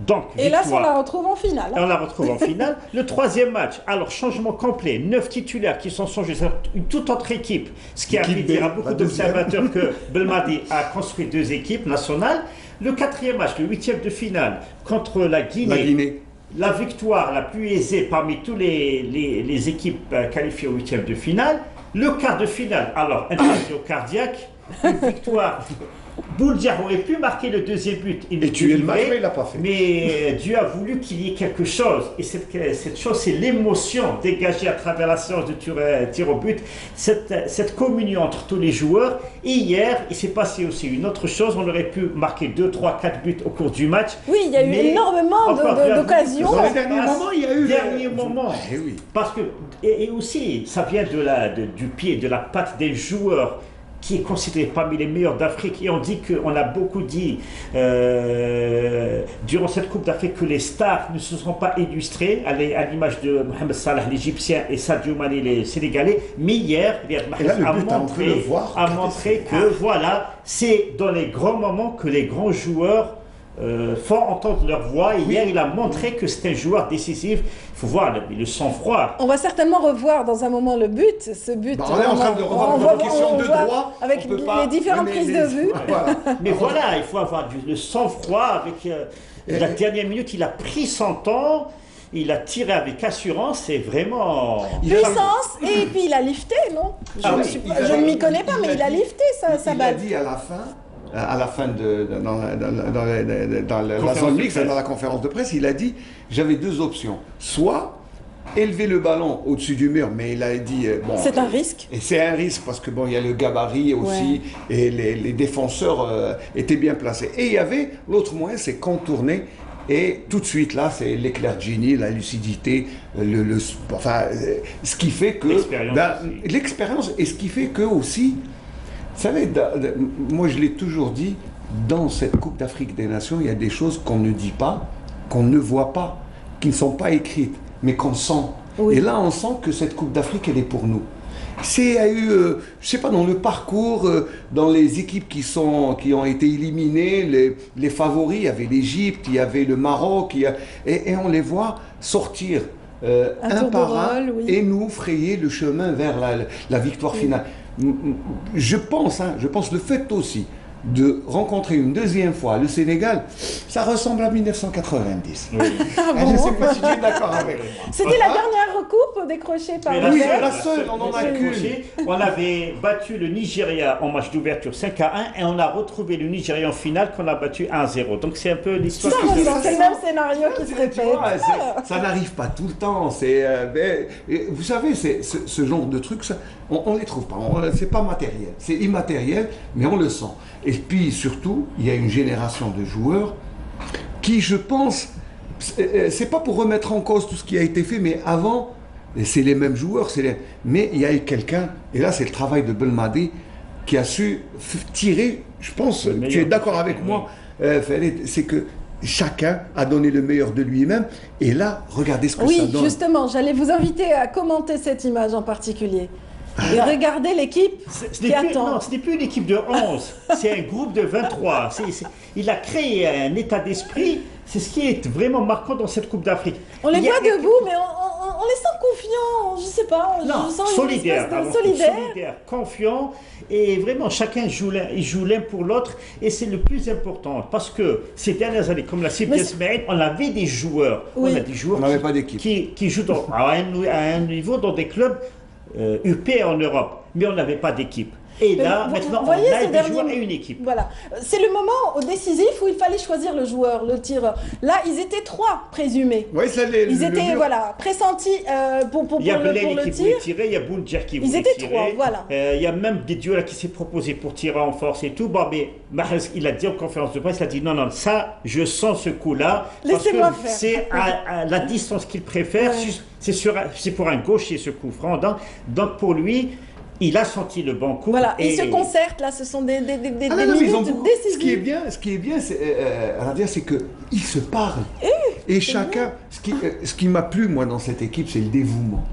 Donc, et là, on la retrouve en finale. On la retrouve en finale. Le troisième match, alors changement complet, 9 titulaires qui sont changés, une toute autre équipe. Ce qui a fait dire à beaucoup d'observateurs que Belmadi a construit 2 équipes nationales. Le quatrième match, le 8e de finale, contre la Guinée. La victoire la plus aisée parmi tous les équipes qualifiées au 8e de finale. Le quart de finale, alors, interview cardiaque, une victoire. Bouldia aurait pu marquer le deuxième but. Et tuer le match, mais il l'a pas fait. Mais Dieu a voulu qu'il y ait quelque chose. Et cette chose, c'est l'émotion dégagée à travers la séance de tir au but. Cette communion entre tous les joueurs. Et hier, il s'est passé aussi une autre chose. On aurait pu marquer 2, 3, 4 buts au cours du match. Oui, il y a eu énormément d'occasions. Dans les derniers moments, il y a eu... Dernier moment. Et oui. Parce que, et aussi, ça vient du pied, de la patte des joueurs, qui est considéré parmi les meilleurs d'Afrique. Et on dit qu'on a beaucoup dit durant cette Coupe d'Afrique que les stars ne se sont pas illustrés à l'image de Mohamed Salah, l'Égyptien, et Sadio Mané, les Sénégalais. Mais hier, Riyad Mahrez a montré que voilà, c'est dans les grands moments que les grands joueurs font entendre leur voix. Et hier, il a montré que c'est un joueur décisif. Il faut voir le sang-froid. On va certainement revoir dans un moment le but. Ce but, on est en train de revoir pour une question de droit. Avec les différentes prises de vue. Voilà. Mais voilà, il faut avoir le sang-froid. Avec la dernière minute, il a pris son temps. Il a tiré avec assurance, c'est vraiment... Puissance, et puis il a lifté, non? Je ne m'y connais pas, mais il a lifté sa balle. Il a dit à la fin dans la zone mixte, dans la conférence de presse, il a dit j'avais 2 options. Soit élever le ballon au-dessus du mur, mais il a dit bon, c'est un risque. Et c'est un risque parce que bon, il y a le gabarit aussi, et les défenseurs étaient bien placés. Et il y avait l'autre moyen, c'est contourner. Et tout de suite là, c'est l'éclair de génie, la lucidité, ce qui fait que l'expérience, et ce qui fait que aussi. Vous savez, moi je l'ai toujours dit, dans cette Coupe d'Afrique des Nations, il y a des choses qu'on ne dit pas, qu'on ne voit pas, qui ne sont pas écrites, mais qu'on sent. Oui. Et là, on sent que cette Coupe d'Afrique, elle est pour nous. Il y a eu, je sais pas, dans le parcours, dans les équipes qui ont été éliminées, les favoris, il y avait l'Égypte, il y avait le Maroc, et on les voit sortir un par un, et nous frayer le chemin vers la victoire finale. Je pense le fait aussi de rencontrer une deuxième fois le Sénégal, ça ressemble à 1990. Ah je ne sais pas si tu es d'accord avec moi. C'était la dernière coupe décrochée par le Oui, la seule, on en a qu'une. On avait battu le Nigeria en match d'ouverture 5-1 et on a retrouvé le Nigeria en finale qu'on a battu 1-0. Donc c'est un peu l'histoire qui se C'est le même scénario qui se répète. Ça n'arrive pas tout le temps. Vous savez, ce genre de trucs, on ne les trouve pas. C'est pas matériel. C'est immatériel, mais on le sent. Et puis surtout, il y a une génération de joueurs qui, je pense, c'est pas pour remettre en cause tout ce qui a été fait, mais avant, c'est les mêmes joueurs, mais il y a eu quelqu'un, et là c'est le travail de Belmadi, qui a su tirer, je pense, tu es d'accord avec moi, c'est que chacun a donné le meilleur de lui-même, et là, regardez ce que ça donne. Oui, justement, j'allais vous inviter à commenter cette image en particulier. Et regardez l'équipe qui attend. Non, ce n'est plus une équipe de 11, c'est un groupe de 23. Il a créé un état d'esprit, c'est ce qui est vraiment marquant dans cette Coupe d'Afrique. On les voit debout, mais on les sent confiants, je ne sais pas. Solidaires, confiants, et vraiment chacun joue l'un pour l'autre, et c'est le plus important, parce que ces dernières années, comme l'a cité Ismaël, on avait des joueurs, on n'avait pas d'équipe qui jouent à un niveau dans des clubs UP en Europe, mais on n'avait pas d'équipe. Et là, maintenant, on a des joueurs et une équipe. Voilà. C'est le moment décisif où il fallait choisir le joueur, le tireur. Là, ils étaient 3 présumés. Oui, ils étaient pressentis pour le tir. Il y a Belén qui voulait tirer, il y a Boundjer qui voulait tirer. Ils étaient 3, voilà. Il y a même Guedioura qui s'est proposé pour tirer en force et tout. Bon, mais Mahrez, il a dit en conférence de presse, il a dit non, ça, je sens ce coup-là. Laissez-moi faire. C'est à la distance qu'il préfère. Ouais. C'est pour un gaucher ce coup franc. Donc pour lui, il a senti le bon coup. Voilà, ils se concertent, là, ce sont des minutes décisives. Ce qui est bien, c'est qu'ils se parlent. Et chacun, ce qui m'a plu, moi, dans cette équipe, c'est le dévouement,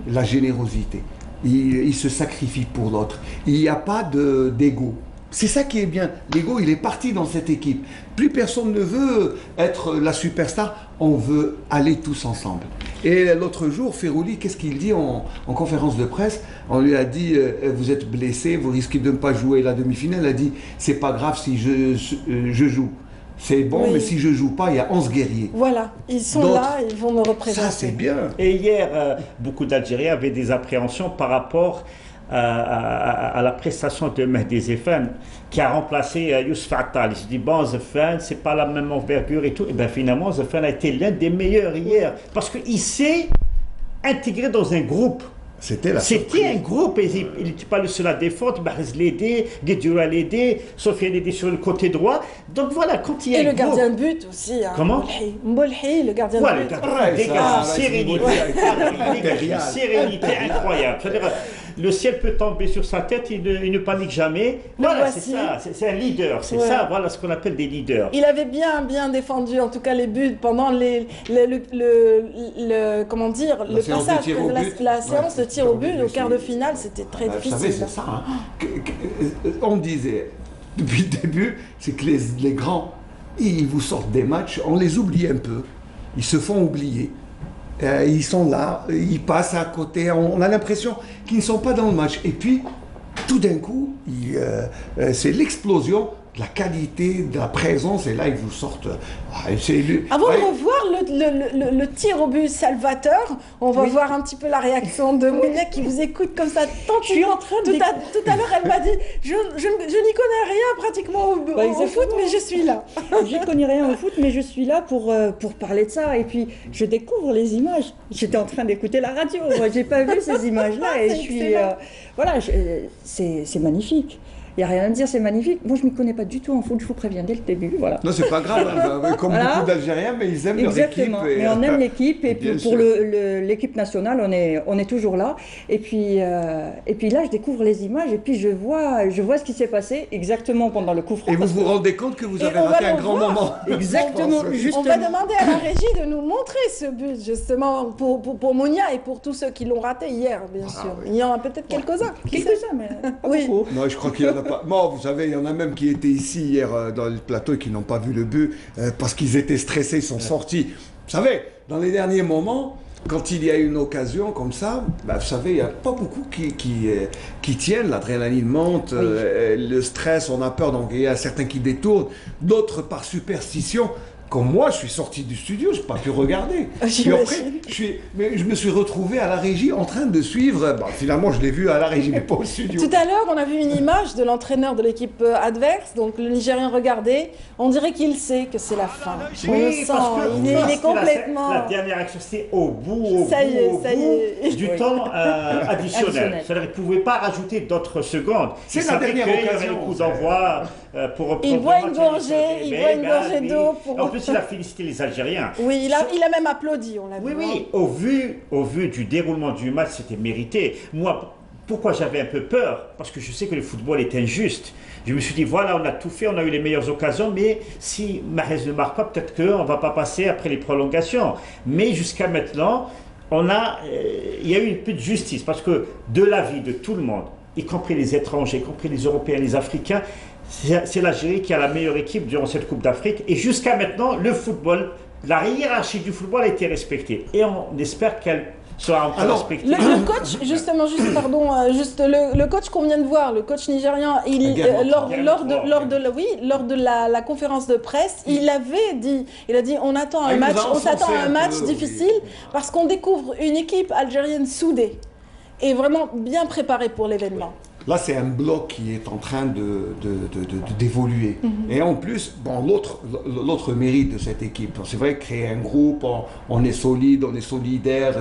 la générosité. Il se sacrifie pour l'autre. Il n'y a pas d'ego. C'est ça qui est bien. L'ego, il est parti dans cette équipe. Plus personne ne veut être la superstar, on veut aller tous ensemble. Et l'autre jour, Ferrouli, qu'est-ce qu'il dit en conférence de presse? On lui a dit, vous êtes blessé, vous risquez de ne pas jouer la demi-finale. Il a dit, c'est pas grave si je joue. C'est bon, mais si je joue pas, il y a 11 guerriers. Voilà, ils sont là, ils vont me représenter. Ça, c'est bien. Et hier, beaucoup d'Algériens avaient des appréhensions par rapport à la prestation de Mehdi Zefan, qui a remplacé Youssouf Attal. Il se dit, bon, Zefan, c'est pas la même envergure et tout. Et bien finalement, Zefan a été l'un des meilleurs hier, parce qu'il s'est intégré dans un groupe. C'était un groupe, et il n'était pas le seul à défendre. Mahrez l'aidait, Guedioura l'aidait, Sofiane l'aidait sur le côté droit. Donc voilà, quand il y a et le gardien de but aussi. Hein. Comment Mbolhi, le gardien de but. Dégage une sérénité incroyable. C'est-à-dire, le ciel peut tomber sur sa tête, il ne panique jamais. Voilà, c'est ça, c'est un leader. C'est ça, voilà ce qu'on appelle des leaders. Il avait bien défendu, en tout cas, les buts pendant le passage, la séance de tir au but, au quart de finale, c'était très difficile. Vous savez, c'est ça. Hein. On disait, depuis le début, c'est que les grands, ils vous sortent des matchs, on les oublie un peu. Ils se font oublier. Ils sont là, ils passent à côté, on a l'impression qu'ils ne sont pas dans le match. Et puis, tout d'un coup, c'est l'explosion de la qualité, de la présence, et là, ils vous sortent... Avant de revoir le tir au but salvateur, on va voir un petit peu la réaction de Mounia qui vous écoute comme ça. Je suis en train de... Tout à l'heure, elle m'a dit, je n'y connais rien pratiquement au foot, mais je suis là. Je ne connais rien au foot, mais je suis là pour parler de ça. Et puis, je découvre les images. J'étais en train d'écouter la radio. Moi, je n'ai pas vu ces images-là. Et je suis... voilà, c'est magnifique. Il n'y a rien à dire, c'est magnifique. Moi, je ne m'y connais pas du tout en foot, je vous préviens dès le début. Voilà. Non, c'est pas grave, hein, comme beaucoup d'Algériens, mais ils aiment leur équipe. Exactement, mais on aime l'équipe, et puis pour l'équipe nationale, on est toujours là. Et puis là, je découvre les images, et puis je vois ce qui s'est passé exactement pendant le coup franc. Et vous vous rendez compte que vous avez raté un grand moment. Exactement, justement. On va demander à la régie de nous montrer ce but, justement, pour Mounia et pour tous ceux qui l'ont raté hier, bien sûr. Il y en a peut-être quelques-uns. Quelques-uns, mais oui. Non, je crois qu'il y en a pas. Bon, vous savez, il y en a même qui étaient ici hier dans le plateau et qui n'ont pas vu le but parce qu'ils étaient stressés, ils sont sortis. Vous savez, dans les derniers moments, quand il y a une occasion comme ça, bah, vous savez, il n'y a pas beaucoup qui tiennent, l'adrénaline monte, le stress, on a peur, donc il y a certains qui détournent, d'autres par superstition. Comme moi, je suis sorti du studio, je n'ai pas pu regarder. Puis après, je me suis retrouvé à la régie en train de suivre. Bah, finalement, je l'ai vu à la régie, mais pas au studio. Tout à l'heure, on a vu une image de l'entraîneur de l'équipe adverse. Donc le Nigérien regardait. On dirait qu'il sait que c'est la fin. On le sent. Il est complètement. La dernière action, c'était au bout du temps additionnel. C'est-à-dire qu'il ne pouvait pas rajouter d'autres secondes. C'est la dernière occasion. Il y avait le coup d'envoi pour reprendre. Il boit une gorgée d'eau pour. En plus, il a félicité les Algériens. Oui, il a même applaudi, on l'a vu. Oui, au vu du déroulement du match, c'était mérité. Moi, pourquoi j'avais un peu peur? Parce que je sais que le football est injuste. Je me suis dit, voilà, on a tout fait, on a eu les meilleures occasions, mais si Mahrez ne marque pas, peut-être qu'on ne va pas passer après les prolongations. Mais jusqu'à maintenant, il y a eu un peu de justice, parce que de l'avis de tout le monde, y compris les étrangers, y compris les Européens, les Africains, c'est l'Algérie qui a la meilleure équipe durant cette Coupe d'Afrique. Et jusqu'à maintenant, le football, la hiérarchie du football a été respectée. Et on espère qu'elle sera encore respectée. Le coach, le coach qu'on vient de voir, le coach nigérien, lors de la conférence de presse, il a dit, on s'attend à un match difficile parce qu'on découvre une équipe algérienne soudée et vraiment bien préparée pour l'événement. Là, c'est un bloc qui est en train d'évoluer. Et en plus, bon, l'autre mérite de cette équipe, c'est vrai, créer un groupe, on est solide, on est solidaire,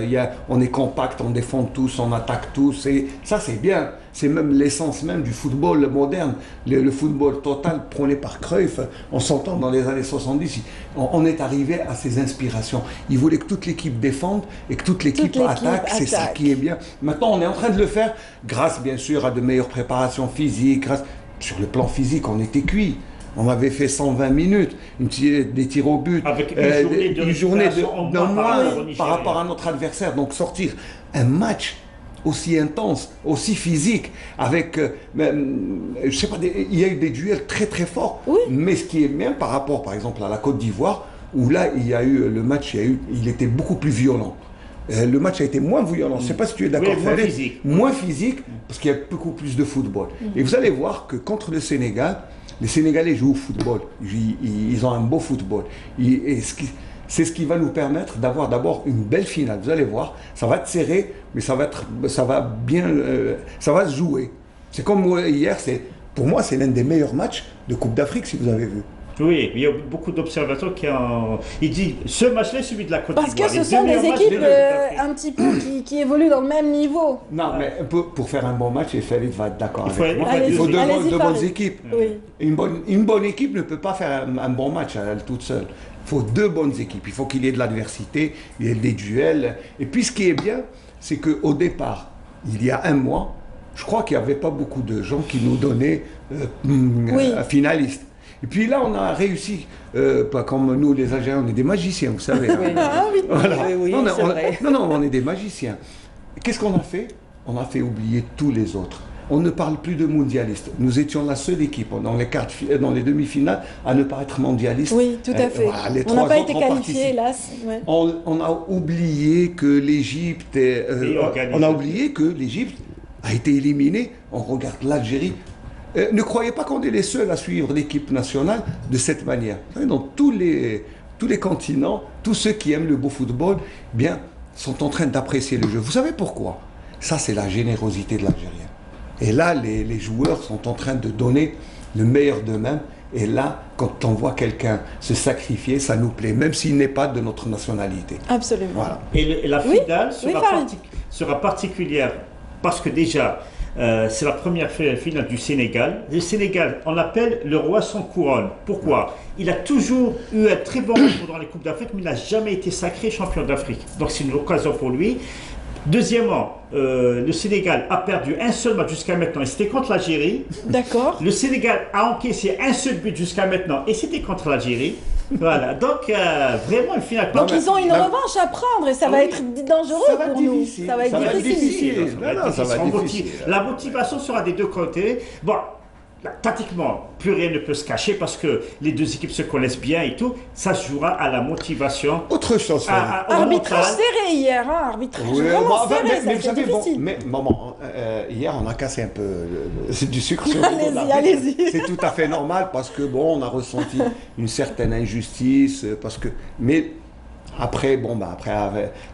on est compact, on défend tous, on attaque tous. Et ça, c'est bien. C'est même l'essence même du football moderne. Le football total prôné par Cruyff, on s'entend dans les années 70, on est arrivé à ces inspirations. Il voulait que toute l'équipe défende et que toute l'équipe attaque. C'est ça qui est bien. Maintenant, on est en train de le faire grâce, bien sûr, à de meilleures préparations physiques. Sur le plan physique, on était cuit. On avait fait 120 minutes, des tirs au but, avec une journée de mois par rapport à notre adversaire. Donc sortir un match aussi intense, aussi physique, avec, je sais pas, il y a eu des duels très très forts. Mais ce qui est bien par rapport, par exemple, à la Côte d'Ivoire, où là, le match, il était beaucoup plus violent. Le match a été moins violent, je ne sais pas si tu es d'accord, moins physique, parce qu'il y a beaucoup plus de football. Et vous allez voir que contre le Sénégal, les Sénégalais jouent au football, ils ont un beau football. C'est ce qui va nous permettre d'avoir d'abord une belle finale. Vous allez voir, ça va être serré, mais ça va se jouer. C'est comme hier, pour moi, c'est l'un des meilleurs matchs de Coupe d'Afrique, si vous avez vu. Oui, il y a beaucoup d'observateurs qui disent ce match-là est celui de la Côte d'Ivoire. Parce que ce sont des équipes un petit peu qui évoluent dans le même niveau. Non, mais pour faire un bon match, Farid va être d'accord avec moi. Il faut deux bonnes équipes. Une bonne équipe ne peut pas faire un bon match à elle toute seule. Il faut deux bonnes équipes. Il faut qu'il y ait de l'adversité, il y ait des duels. Et puis ce qui est bien, c'est qu'au départ, il y a un mois, je crois qu'il n'y avait pas beaucoup de gens qui nous donnaient un finaliste. Et puis là, on a réussi, pas comme nous les Algériens, on est des magiciens, vous savez. On est des magiciens. Qu'est-ce qu'on a fait? On a fait oublier tous les autres. On ne parle plus de mondialistes. Nous étions la seule équipe dans les demi-finales à ne pas être mondialiste. Oui, tout à fait. On n'a pas été qualifiés, hélas. On a oublié que l'Égypte a été éliminée. On regarde l'Algérie. Ne croyez pas qu'on est les seuls à suivre l'équipe nationale de cette manière. Dans tous les continents, tous ceux qui aiment le beau football, sont en train d'apprécier le jeu. Vous savez pourquoi? Ça, c'est la générosité de l'Algérien. Et là, les joueurs sont en train de donner le meilleur d'eux-mêmes. Et là, quand on voit quelqu'un se sacrifier, ça nous plaît, même s'il n'est pas de notre nationalité. Absolument. Voilà. Et la finale sera particulière parce que déjà, c'est la première finale du Sénégal. Le Sénégal, on l'appelle le roi sans couronne. Pourquoi? Il a toujours eu un très bon retour dans les Coupes d'Afrique, mais il n'a jamais été sacré champion d'Afrique. Donc c'est une occasion pour lui. Deuxièmement, le Sénégal a perdu un seul match jusqu'à maintenant et c'était contre l'Algérie. D'accord. Le Sénégal a encaissé un seul but jusqu'à maintenant et c'était contre l'Algérie. Voilà, donc vraiment une finale. Donc ils ont une revanche à prendre et ça va être dangereux pour nous. Ça va être difficile. La motivation sera des deux côtés. Bon, tactiquement, plus rien ne peut se cacher parce que les deux équipes se connaissent bien et tout. Ça se jouera à la motivation. Autre chose. Arbitrage serré hier, hein, arbitrage vraiment serré, mais vous savez, hier on a cassé un peu du sucre sur le dos. Allez-y. C'est tout à fait normal parce que on a ressenti une certaine injustice mais après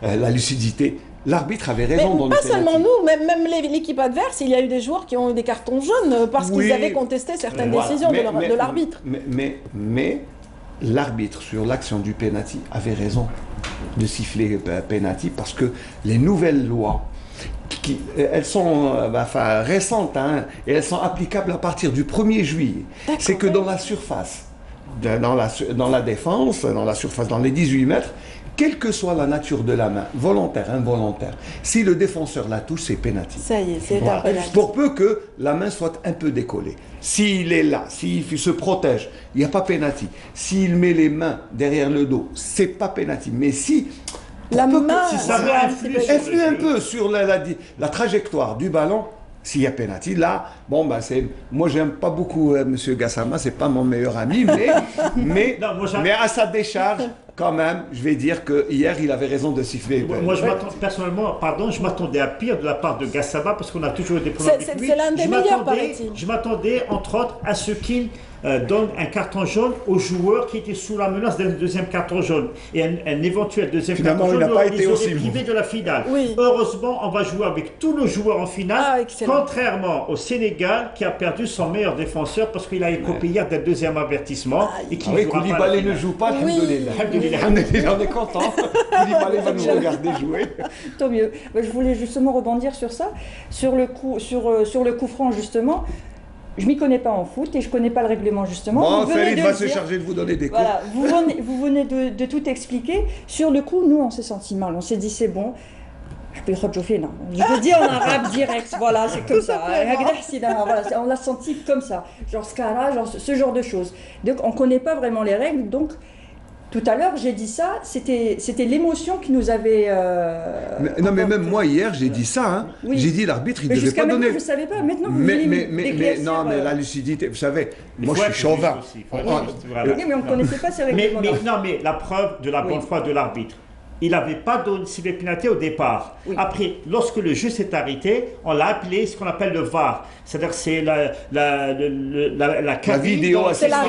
la lucidité. L'arbitre avait raison dans le pas seulement nous, même l'équipe adverse, il y a eu des joueurs qui ont eu des cartons jaunes parce qu'ils avaient contesté certaines décisions de l'arbitre. Mais l'arbitre sur l'action du penalty avait raison de siffler penalty parce que les nouvelles lois, elles sont récentes et elles sont applicables à partir du 1er juillet. C'est que dans la surface, dans la défense, dans la surface, dans les 18 mètres, quelle que soit la nature de la main, volontaire, involontaire, si le défenseur la touche, c'est penalty. Ça y est, c'est un penalty. Pour peu que la main soit un peu décollée. S'il est là, s'il se protège, il n'y a pas penalty. S'il met les mains derrière le dos, c'est pas penalty. Mais si la main influe un peu sur la trajectoire du ballon, s'il y a penalty, là, moi j'aime pas beaucoup M. Gassama, c'est pas mon meilleur ami, mais à sa décharge, quand même, je vais dire que hier il avait raison de siffler. Moi, personnellement, je m'attendais à pire de la part de Gassama parce qu'on a toujours eu des problèmes avec lui. C'est l'un des meilleurs, paraît-il. Je m'attendais, entre autres, à ce qu'il donne un carton jaune aux joueurs qui étaient sous la menace d'un deuxième carton jaune. Et un éventuel deuxième carton jaune, ils auraient privé de la finale. Oui. Heureusement, on va jouer avec tous nos joueurs en finale, contrairement au Sénégal qui a perdu son meilleur défenseur parce qu'il a écopé hier d'un deuxième avertissement. Et qui Koulibaly ne joue pas, on est content. Koulibaly va nous regarder jouer. Tant mieux. Je voulais justement rebondir sur ça, sur le coup franc justement. Je ne m'y connais pas en foot et je ne connais pas le règlement justement. Farid va se charger de vous donner des cours. Voilà, vous venez de tout expliquer. Sur le coup, nous, on s'est senti mal. On s'est dit, c'est bon. Je veux dire en arabe direct, voilà, c'est comme ça. On l'a senti comme ça. Genre ce genre de choses. Donc, on ne connaît pas vraiment les règles. Donc, tout à l'heure, j'ai dit ça, c'était l'émotion qui nous avait... mais même moi, hier, j'ai dit ça. Oui. J'ai dit l'arbitre, il ne devait pas donner... je ne savais pas. Maintenant, vous mais la lucidité, vous savez, moi, je suis chauvin. Oui, mais on ne connaissait pas ces règlements. Mais la preuve de la bonne foi de l'arbitre. Il n'avait pas donné de pénalité au départ. Oui. Après, lorsque le jeu s'est arrêté, on l'a appelé ce qu'on appelle le VAR. C'est-à-dire c'est la vidéo. C'est la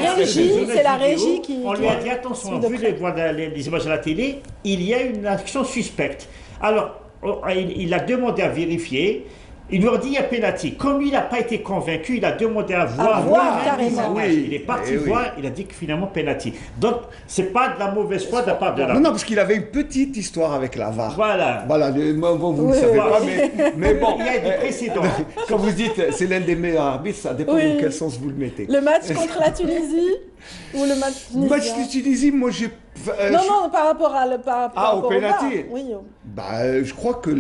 régie qui... On lui a dit, attention, vu les images à la télé, il y a une action suspecte. Alors, il a demandé à vérifier. Il lui a dit il y a pénalty. Comme il n'a pas été convaincu, il a demandé à voir. Carrément. Oui. Il est parti voir, il a dit que finalement pénalty. Donc, ce n'est pas de la mauvaise foi de la part de l'arbitre. Non, parce qu'il avait une petite histoire avec la VAR. Voilà. Vous ne savez pas, mais bon. Il y a des précédents. Quand vous dites c'est l'un des meilleurs arbitres, ça dépend dans quel sens vous le mettez. Le match contre la Tunisie ou le match tunisien? Le match de Tunisie, moi j'ai... Non, par rapport au pénalty. Oui. Je crois que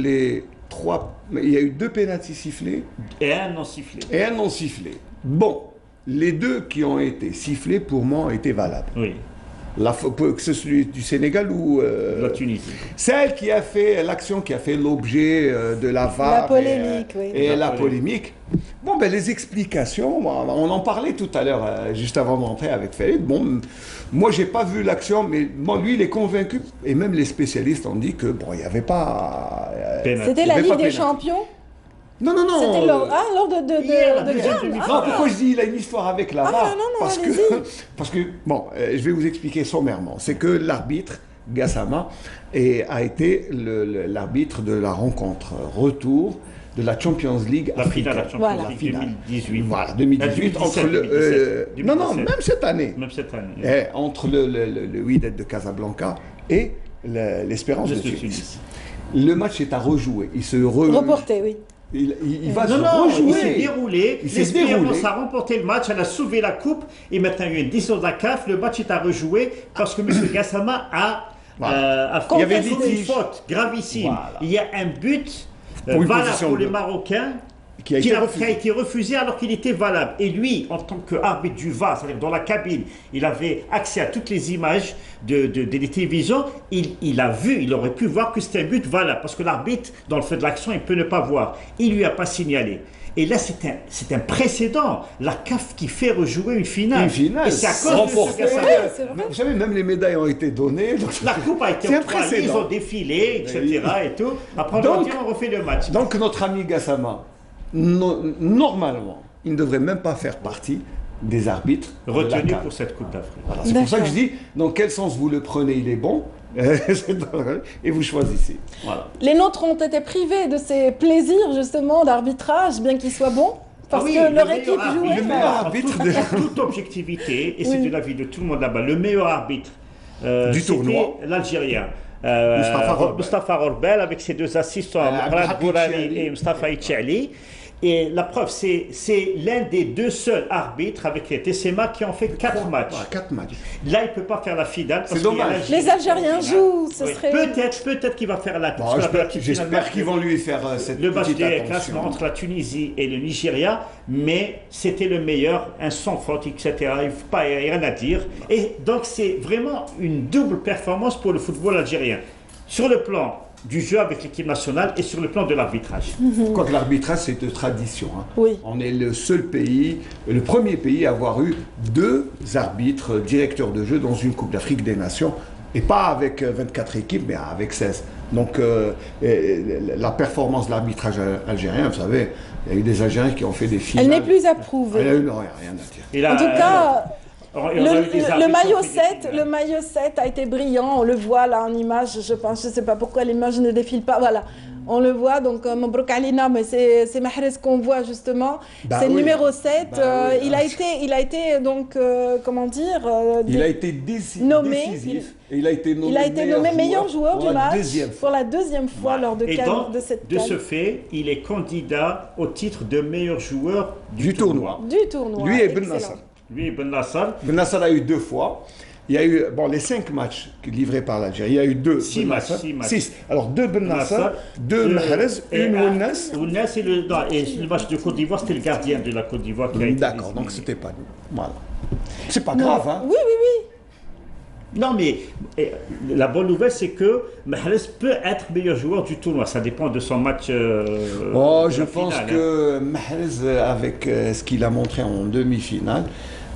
il y a eu 2 pénaltys sifflés. Et un non sifflé. Bon, les 2 qui ont été sifflés, pour moi, ont été valables. Oui. Que ce soit du Sénégal ou... la Tunisie. Celle qui a fait l'action qui a fait l'objet de la VAR. La polémique, et la polémique. Bon, les explications, on en parlait tout à l'heure, juste avant d'entrer avec Farid. Bon, moi, j'ai pas vu l'action, mais lui, il est convaincu. Et même les spécialistes ont dit que, il n'y avait pas... C'était la Ligue des Champions? Non. C'était lors de Cannes. Non, pourquoi je dis il a une histoire avec la VAR? Parce que, je vais vous expliquer sommairement. C'est que l'arbitre, Gassama, a été l'arbitre de la rencontre retour de la Champions League africaine. La finale 2018. Voilà, 2018. Même cette année. Entre le Wydad de Casablanca et l'Espérance de Tunis. Le match est à rejouer. Il se reporté, oui. Il va se rejouer. Il s'est déroulé. L'Espérance a remporté le match, elle a soulevé la coupe et maintenant il y a une décision de la CAF. Le match est à rejouer parce que M. Gassama a fait une faute gravissime. Voilà. Il y a un but valable pour les Marocains qui a été refusé alors qu'il était valable. Et lui, en tant qu'arbitre du VAR, c'est-à-dire dans la cabine, il avait accès à toutes les images des télévisions. Il a vu, il aurait pu voir que c'était un but valable parce que l'arbitre, dans le feu de l'action, il peut ne pas voir. Il lui a pas signalé. Et là, c'est un précédent. La CAF qui fait rejouer une finale. Une finale. Et c'est à cause de ce Gassama. Vous savez, même les médailles ont été données. Donc la coupe a été octroyée, ils ont défilé, etc. Et tout. Après, on refait le match. Donc notre ami Gassama, normalement, il ne devrait même pas faire partie des arbitres retenus pour cette Coupe d'Afrique. Voilà, c'est pour ça que je dis, dans quel sens vous le prenez, il est bon, et vous choisissez. Voilà. Les nôtres ont été privés de ces plaisirs justement d'arbitrage, bien qu'ils soient bons, parce que leur équipe jouait. Le meilleur arbitre de toute objectivité, et c'est de l'avis de tout le monde là-bas, le meilleur arbitre du tournoi, l'Algérien. Mustafa Rorbel avec ses deux assistants, Mourad Bourani et Mustafa Itchali. Et la preuve, c'est l'un des deux seuls arbitres avec les TCMA qui ont fait 4 matchs. 4 matchs. Là, il ne peut pas faire la finale. C'est dommage. Les Algériens jouent, ce serait... Peut-être qu'il va faire la j'espère qu'ils vont lui faire cette le match petite de attention. classement entre la Tunisie et le Nigeria, mais c'était le meilleur, un sans faute, etc. Il n'y a rien à dire. Et donc, c'est vraiment une double performance pour le football algérien. Sur le plan du jeu avec l'équipe nationale et sur le plan de l'arbitrage. Quoique l'arbitrage, c'est de tradition. Hein. Oui. On est le seul pays, le premier pays à avoir eu 2 arbitres directeurs de jeu dans une Coupe d'Afrique des Nations, et pas avec 24 équipes, mais avec 16. Donc la performance de l'arbitrage algérien, vous savez, il y a eu des Algériens qui ont fait des finales. Elle n'est plus approuvée. Elle a eu rien à dire. En tout cas... Le maillot 7 a été brillant, on le voit là en image, je pense, je ne sais pas pourquoi l'image ne défile pas, voilà, on le voit, donc Mabrouk Alina, mais c'est Mahrez qu'on voit justement, c'est le numéro 7, il a été donc, comment dire, il a été nommé, décisif, il a été nommé meilleur joueur du match pour la deuxième fois lors de cette de ce fait, il est candidat au titre de meilleur joueur du tournoi. Lui et Ben Nassar. Lui, Ben Nassar. Ben Nassar a eu 2 fois. Il y a eu les 5 matchs livrés par l'Algérie. Il y a eu 6 matchs. 6. Alors 2 Ben Nassar, 2 Mahrez, 1 Ounas. Ounas et le match de Côte d'Ivoire, c'était le gardien de la Côte d'Ivoire qui a été D'accord, donc c'était pas nous. Voilà. C'est pas grave, hein. Oui. Non, mais la bonne nouvelle, c'est que Mahrez peut être meilleur joueur du tournoi. Ça dépend de son match. Je pense que Mahrez, avec ce qu'il a montré en demi-finale,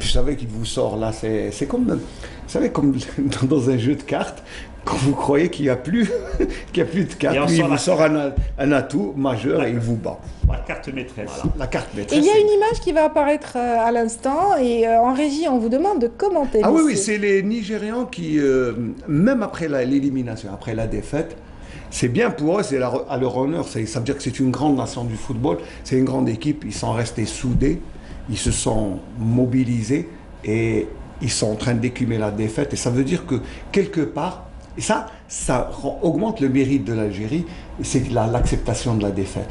je savais qu'il vous sort là. C'est comme, vous savez, comme dans un jeu de cartes, quand vous croyez qu'il n'y a plus de cartes, lui, il vous sort un atout majeur et il vous bat. La carte maîtresse. Voilà, la carte maîtresse. Il y a une image qui va apparaître à l'instant et en régie, on vous demande de commenter. Ah oui, c'est les Nigérians qui, même après l'élimination, après la défaite, c'est bien pour eux, c'est à leur honneur. Ça veut dire que c'est une grande nation du football, c'est une grande équipe, ils sont restés soudés, ils se sont mobilisés et ils sont en train d'écumer la défaite. Et ça veut dire que quelque part, et ça augmente le mérite de l'Algérie, c'est l'acceptation de la défaite.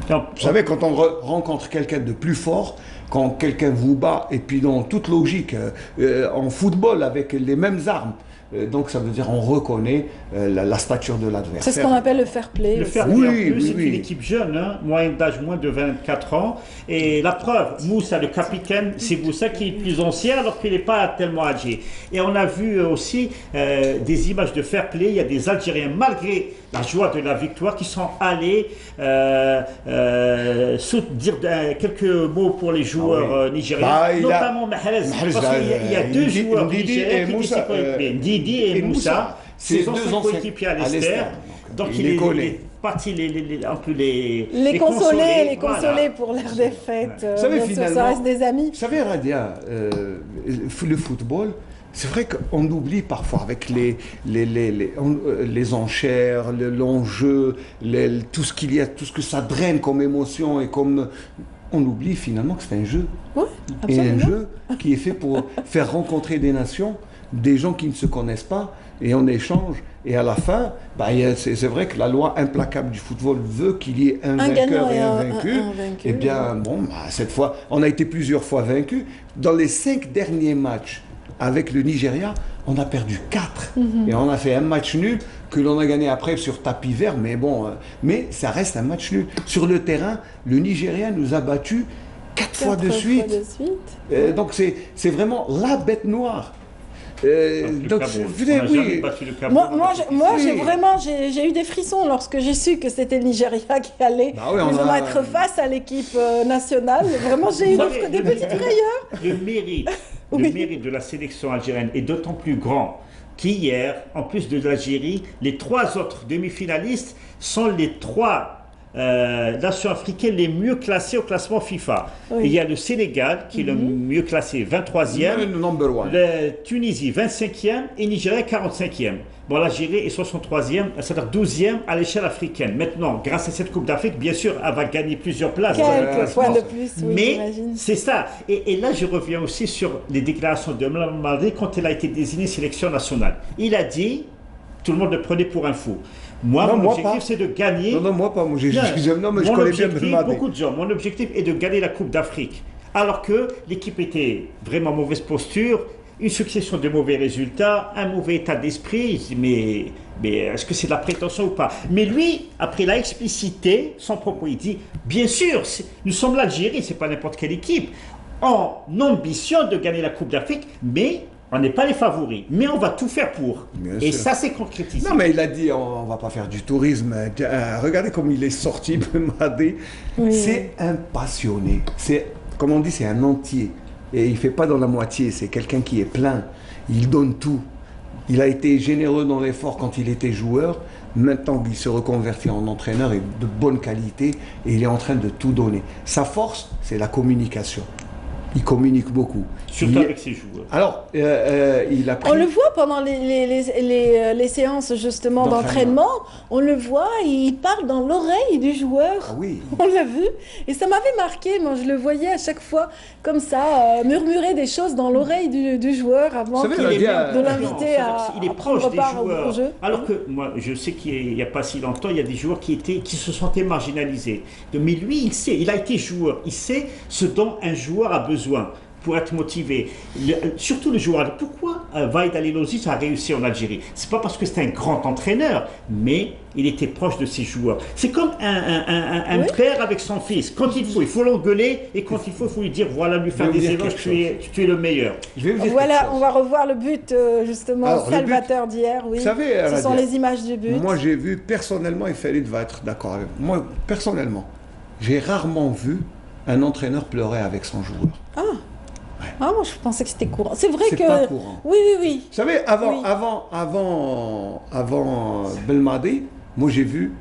Vous savez, quand on rencontre quelqu'un de plus fort, quand quelqu'un vous bat, et puis dans toute logique, en football avec les mêmes armes, donc ça veut dire on reconnaît la stature de l'adversaire. C'est ce qu'on appelle le fair play. Le fair play, en plus, c'est une équipe jeune, hein, moyenne d'âge moins de 24 ans. Et la preuve, Moussa, le capitaine, c'est Moussa qui est plus ancien alors qu'il n'est pas tellement âgé. Et on a vu aussi des images de fair play. Il y a des Algériens, malgré la joie de la victoire, qui sont allés dire quelques mots pour les joueurs nigériens, notamment Mahrez. Parce qu'il y a 2 joueurs nigériens qui disent Ndidi et Moussa, c'est deux anciens coéquipiers à l'Esther. Donc il est parti les consoler pour leur défaite. Vous savez, finalement, ça reste des amis. Vous savez, Radia, le football, c'est vrai qu'on oublie parfois avec les enchères, l'enjeu, tout ce qu'il y a, tout ce que ça draine comme émotion et comme... On oublie finalement que c'est un jeu. Oui, et un jeu qui est fait pour faire rencontrer des nations, des gens qui ne se connaissent pas, et on échange. Et à la fin, c'est vrai que la loi implacable du football veut qu'il y ait un vainqueur et un vaincu. Eh bien, cette fois, on a été plusieurs fois vaincus. Dans les 5 derniers matchs avec le Nigeria, on a perdu 4. Et on a fait un match nul que l'on a gagné après sur tapis vert. Mais ça reste un match nul. Sur le terrain, le Nigeria nous a battus 4 fois de suite. Donc c'est vraiment la bête noire. Donc, oui. J'ai eu des frissons lorsque j'ai su que c'était le Nigeria qui allait être face à l'équipe nationale. Vraiment, j'ai eu des petites frayeurs. Le mérite de la sélection algérienne est d'autant plus grand qu'hier, en plus de l'Algérie, les 3 autres demi-finalistes sont les 3 nations africaines les mieux classées au classement FIFA. Oui. Il y a le Sénégal qui est le mieux classé, 23e, la Tunisie 25e et Nigeria 45e. Bon, l'Algérie est 63e, c'est-à-dire 12e à l'échelle africaine. Maintenant, grâce à cette Coupe d'Afrique, bien sûr, elle va gagner plusieurs places. Quelques points de plus, oui, mais c'est ça. Et là, je reviens aussi sur les déclarations de Belmadi quand elle a été désignée sélection nationale. Il a dit, tout le monde le prenait pour un fou. Moi, mon objectif, c'est de gagner. Non, moi pas. Moi, je connais bien Belmadi. Beaucoup de gens. Mon objectif est de gagner la Coupe d'Afrique. Alors que l'équipe était vraiment en mauvaise posture, une succession de mauvais résultats, un mauvais état d'esprit. Mais est-ce que c'est de la prétention ou pas? Mais lui, après, il a explicité son propos. Il dit, bien sûr, nous sommes l'Algérie, c'est pas n'importe quelle équipe, en ambition de gagner la Coupe d'Afrique, mais on n'est pas les favoris, mais on va tout faire pour. Et ça, c'est concrétisé. Non, mais il a dit, on ne va pas faire du tourisme. Regardez comme il est sorti, Belmadi. Oui. C'est un passionné. C'est, comme on dit, c'est un entier. Et il ne fait pas dans la moitié. C'est quelqu'un qui est plein. Il donne tout. Il a été généreux dans l'effort quand il était joueur. Maintenant, il se reconvertit en entraîneur et de bonne qualité. Et il est en train de tout donner. Sa force, c'est la communication. Il communique beaucoup. Surtout avec ses joueurs. Alors, il a pris... On le voit pendant les séances justement d'entraînement. On le voit, il parle dans l'oreille du joueur. Ah oui. On l'a vu. Et ça m'avait marqué. Moi, je le voyais à chaque fois comme ça, murmurer des choses dans l'oreille du joueur avant de l'inviter à prendre part au jeu. Alors que moi, je sais qu'il n'y a pas si longtemps, il y a des joueurs qui se sentaient marginalisés. Mais lui, il sait, il a été joueur. Il sait ce dont un joueur a besoin pour être motivé. Surtout le joueur. Pourquoi Vahid Halilhodzic a réussi en Algérie? C'est pas parce que c'est un grand entraîneur, mais il était proche de ses joueurs. C'est comme un père avec son fils. Quand il faut l'engueuler, et quand il faut lui dire, voilà, lui faire des éloges, tu es le meilleur. Voilà, on va revoir le but justement salvateur d'hier. Oui. Vous savez, ce sont les images du but. Moi, j'ai vu personnellement, et Farid va être d'accord avec moi, personnellement, j'ai rarement vu un entraîneur pleurer avec son joueur. Ah. Ouais. Ah, moi je pensais que c'était courant. C'est vrai que. C'est pas courant. Oui. Vous savez, avant Belmadi, moi j'ai vu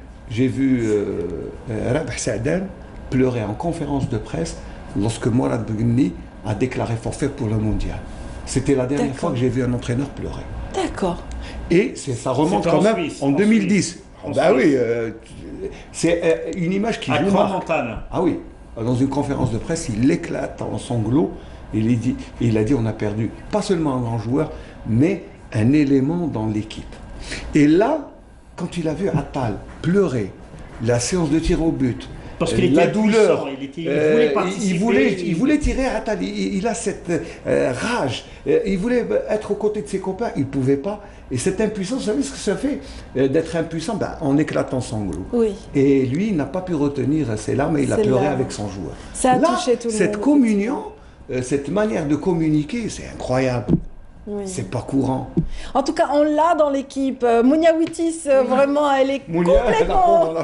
Rabah Saadan pleurer en conférence de presse lorsque Mourad Bougni a déclaré forfait pour le mondial. C'était la dernière fois que j'ai vu un entraîneur pleurer. D'accord. Et ça remonte quand même en 2010. Bah oui, c'est une image qui joue marque. Ah oui. Dans une conférence de presse, il éclate en sanglots et il a dit on a perdu pas seulement un grand joueur, mais un élément dans l'équipe. Et là, quand il a vu Attal pleurer, la séance de tir au but, parce qu'il la douleur, il voulait tirer Attal, il a cette rage, il voulait être aux côtés de ses copains, il ne pouvait pas. Et cette impuissance, vous savez ce que ça fait d'être impuissant en éclatant sanglots. Oui. Et lui, il n'a pas pu retenir ses larmes et il a pleuré avec son joueur. Ça a touché tout le monde. Cette communion, cette manière de communiquer, c'est incroyable. Oui. C'est pas courant. En tout cas, on l'a dans l'équipe. Mounia Wittis, vraiment, elle est complètement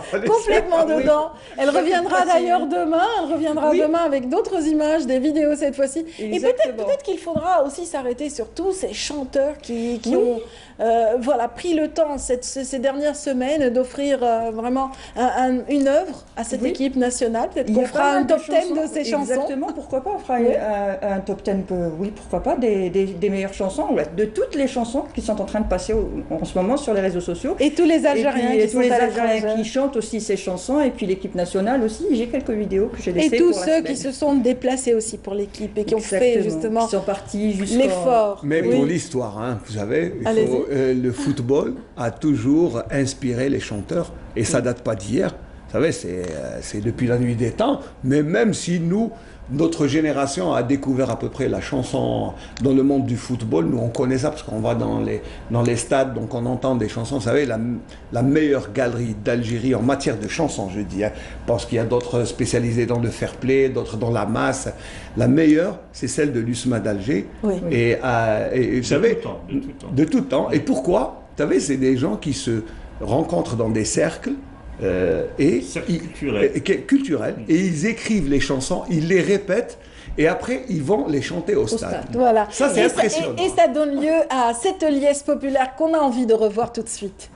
dedans. Elle reviendra d'ailleurs demain. Elle reviendra demain avec d'autres images, des vidéos cette fois-ci. Et peut-être qu'il faudra aussi s'arrêter sur tous ces chanteurs qui ont pris le temps ces dernières semaines d'offrir vraiment une œuvre à cette équipe nationale. Peut-être qu'on fera un top 10 de ces chansons. Exactement, pourquoi pas. On fera un top 10, oui, pourquoi pas, des meilleures chansons. De toutes les chansons qui sont en train de passer en ce moment sur les réseaux sociaux. Et tous les Algériens qui chantent aussi ces chansons, et puis l'équipe nationale aussi. J'ai quelques vidéos que j'ai laissées. Et tous ceux qui se sont déplacés aussi pour l'équipe et qui ont fait justement l'effort. Mais pour l'histoire, vous savez, le football a toujours inspiré les chanteurs, et ça date pas d'hier. Vous savez, c'est depuis la nuit des temps, mais même si nous, notre génération a découvert à peu près la chanson dans le monde du football. Nous, on connaît ça parce qu'on va dans les stades, donc on entend des chansons. Vous savez, la meilleure galerie d'Algérie en matière de chansons, je dis, hein, parce qu'il y a d'autres spécialisés dans le fair play, d'autres dans la masse. La meilleure, c'est celle de l'USMA d'Alger. Oui. Et vous savez, de tout temps. Et pourquoi? Vous savez, c'est des gens qui se rencontrent dans des cercles culturels, et ils écrivent les chansons, ils les répètent et après ils vont les chanter au stade. Voilà. Ça, c'est impressionnant. Et ça donne lieu à cette liesse populaire qu'on a envie de revoir tout de suite.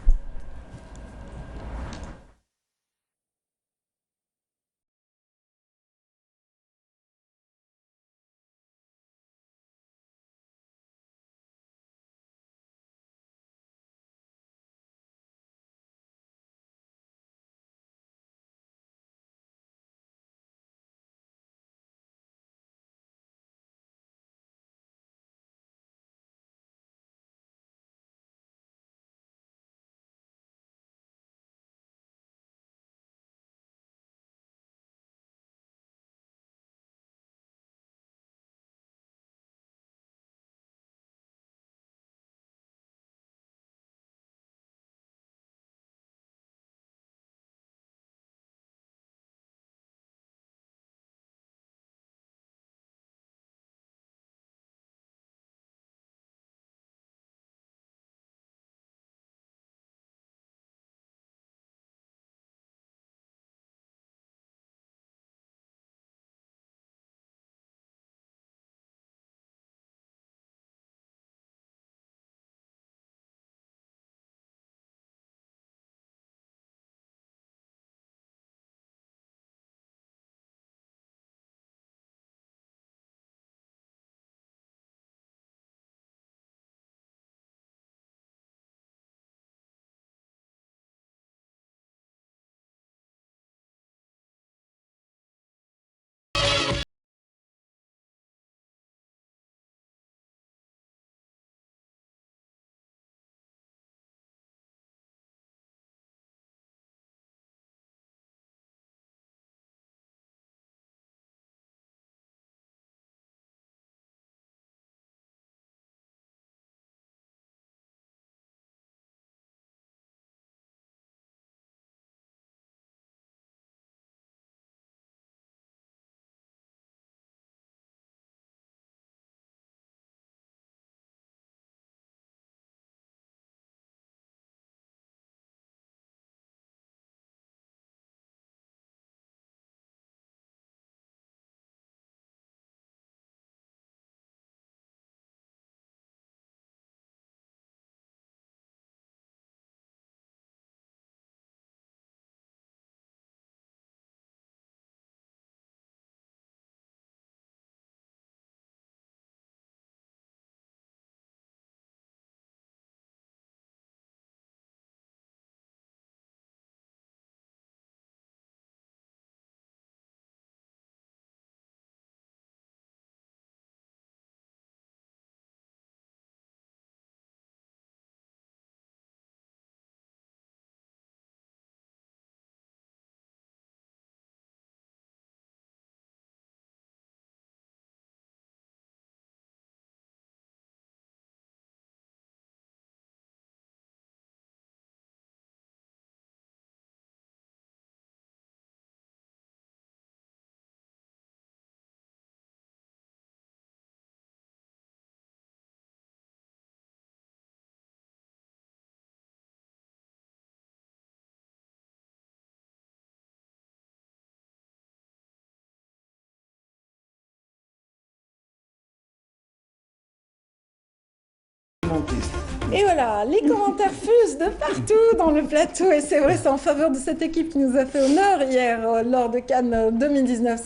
Et voilà, les commentaires fusent de partout dans le plateau. Et c'est vrai, c'est en faveur de cette équipe qui nous a fait honneur hier lors de Cannes 2019.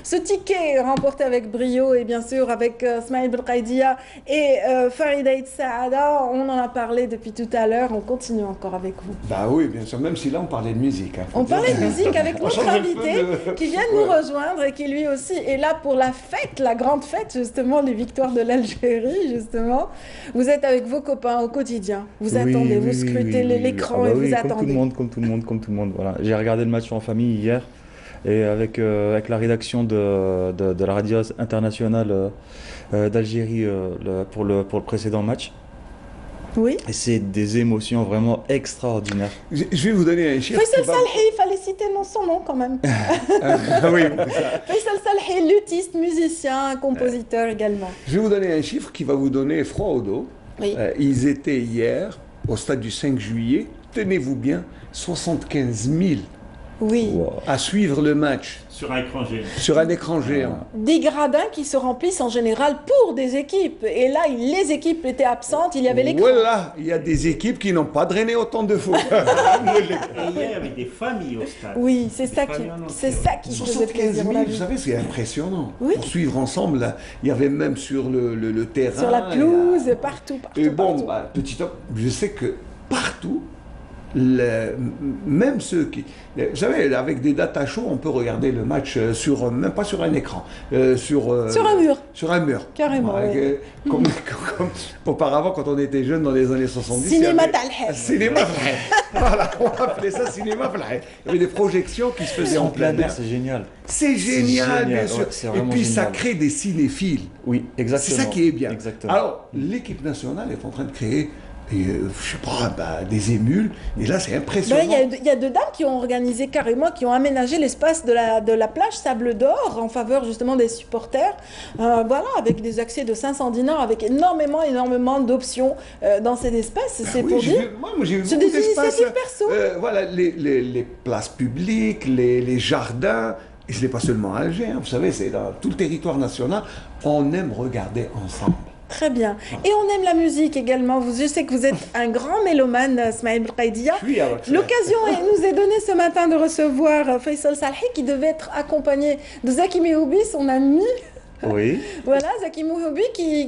Ce ticket remporté avec brio et bien sûr avec Smaïl Belkhaïdia et Farid Aït Saada. On en a parlé depuis tout à l'heure. On continue encore avec vous. Bah oui, bien sûr, même si là on parlait de musique. Hein, on parlait de musique avec notre invité qui vient de nous rejoindre et qui lui aussi est là pour la fête, la grande fête justement, les victoires de l'Algérie justement. Vous êtes avec vos copains au quotidien. Vous attendez, vous scrutez l'écran et vous attendez. Comme tout le monde. Voilà. J'ai regardé le match en famille hier. et avec la rédaction de la radio internationale d'Algérie pour le précédent match. Oui. Et c'est des émotions vraiment extraordinaires. Je vais vous donner un chiffre. Faisal Salhi, il fallait citer son nom quand même. Oui, Faisal Salhi, luthiste, musicien, compositeur également. Je vais vous donner un chiffre qui va vous donner froid au dos. Oui. Ils étaient hier, au stade du 5 juillet, tenez-vous bien, 75 000 à suivre le match. Sur un écran géant. Sur un écran géant. Des gradins qui se remplissent en général pour des équipes. Et là, les équipes étaient absentes, il y avait l'écran. Voilà, il y a des équipes qui n'ont pas drainé autant de foot. Et hier, il y avait des familles au stade. Oui, c'est ça qui faisait 75 plaisir. 000, vous savez, c'est impressionnant. Oui. Pour suivre ensemble, là, il y avait même sur le terrain. Sur la pelouse, partout. Et bon, petit homme, je sais que partout, même ceux qui... Vous savez, avec des datas chaudes, on peut regarder le match même pas sur un écran, sur un mur. Sur un mur. Carrément, oui. Comme auparavant, quand on était jeunes dans les années 70. Cinéma Talhed. Cinéma Talhed. Voilà, on appelait ça cinéma Talhed. Il y avait des projections qui se faisaient en plein air. C'est génial. C'est génial, bien sûr. Ouais, et puis ça crée des cinéphiles. Oui, exactement. C'est ça qui est bien. Exactement. Alors, l'équipe nationale est en train de créer je sais pas, des émules, et là c'est impressionnant. Il y a deux dames qui ont organisé carrément, qui ont aménagé l'espace de la plage Sable d'Or en faveur justement des supporters, voilà, avec des accès de 500 dinars, avec énormément d'options dans cet espace. C'est pour dire. Moi j'ai vu c'est beaucoup des initiatives perso. Voilà, les places publiques, les jardins. Et ce n'est pas seulement à Alger, hein, vous savez, c'est dans tout le territoire national. On aime regarder ensemble. Très bien. Et on aime la musique également. Je sais que vous êtes un grand mélomane, Smaïl Belkaidia. L'occasion nous est donnée ce matin de recevoir Faisal Salhi qui devait être accompagné de Zaki Mehoubi, son ami. Oui. Voilà, Zaki Mehoubi qui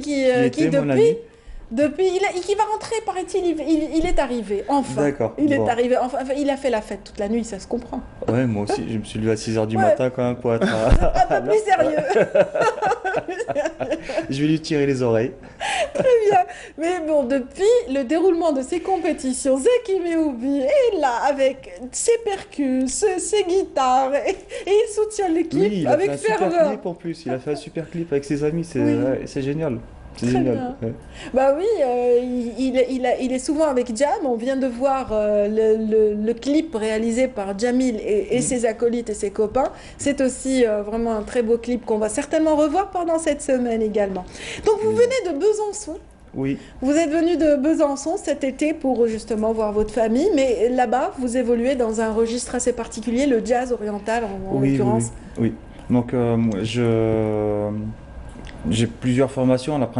depuis, qui va rentrer, paraît-il, il est arrivé, enfin. D'accord. Il est arrivé, enfin, il a fait la fête toute la nuit, ça se comprend. Ouais, moi aussi, je me suis levé à 6h du matin quand même pour être... Un peu plus sérieux. Je vais lui tirer les oreilles. Très bien. Mais bon, depuis le déroulement de ces compétitions, Zaki Mehoubi est là avec ses percus, ses guitares, et il soutient l'équipe avec ferveur. Il a fait un super clip en plus, il a fait un super clip avec ses amis, c'est génial. C'est génial. Ouais. Bah oui, il est souvent avec Jam. On vient de voir le clip réalisé par Jamil et ses acolytes et ses copains. C'est aussi vraiment un très beau clip qu'on va certainement revoir pendant cette semaine également. Donc vous venez de Besançon. Oui. Vous êtes venu de Besançon cet été pour justement voir votre famille, mais là-bas, vous évoluez dans un registre assez particulier, le jazz oriental en l'occurrence. Oui. Donc j'ai plusieurs formations. Avec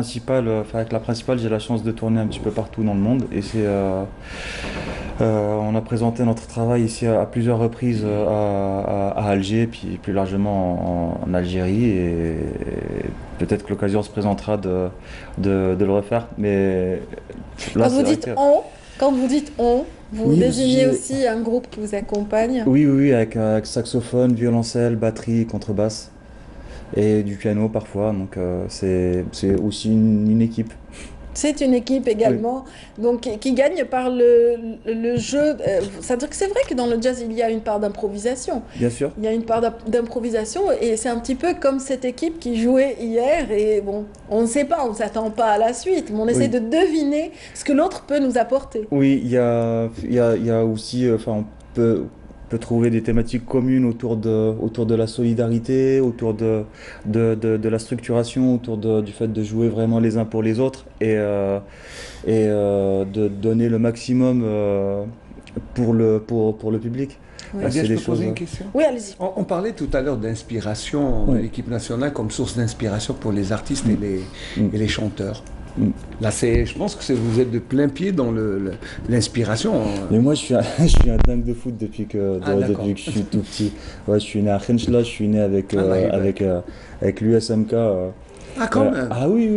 la principale, j'ai la chance de tourner un petit peu partout dans le monde. Et on a présenté notre travail ici à plusieurs reprises à Alger, puis plus largement en Algérie. Et peut-être que l'occasion se présentera de le refaire. Mais là, quand vous dites on, vous désignez aussi un groupe qui vous accompagne? Oui, avec saxophone, violoncelle, batterie, contrebasse. Et du piano parfois, donc c'est aussi une équipe. C'est une équipe également, donc qui gagne par le jeu. C'est-à-dire que c'est vrai que dans le jazz, il y a une part d'improvisation. Bien sûr. Il y a une part d'improvisation et c'est un petit peu comme cette équipe qui jouait hier. Et bon, on ne sait pas, on ne s'attend pas à la suite, mais on essaie de deviner ce que l'autre peut nous apporter. Oui, il y a aussi, on peut trouver des thématiques communes autour de la solidarité, autour de la structuration, autour du fait de jouer vraiment les uns pour les autres et de donner le maximum pour le public. Oui. Je peux poser une question? Oui, allez-y. On parlait tout à l'heure d'inspiration de l'équipe nationale comme source d'inspiration pour les artistes et les chanteurs. Là, je pense que vous êtes de plein pied dans l'inspiration. Mais moi, je suis un dingue de foot depuis que je suis tout petit. Ouais, je suis né à Khenchla, je suis né avec l'USMK. Quand même. Ah oui.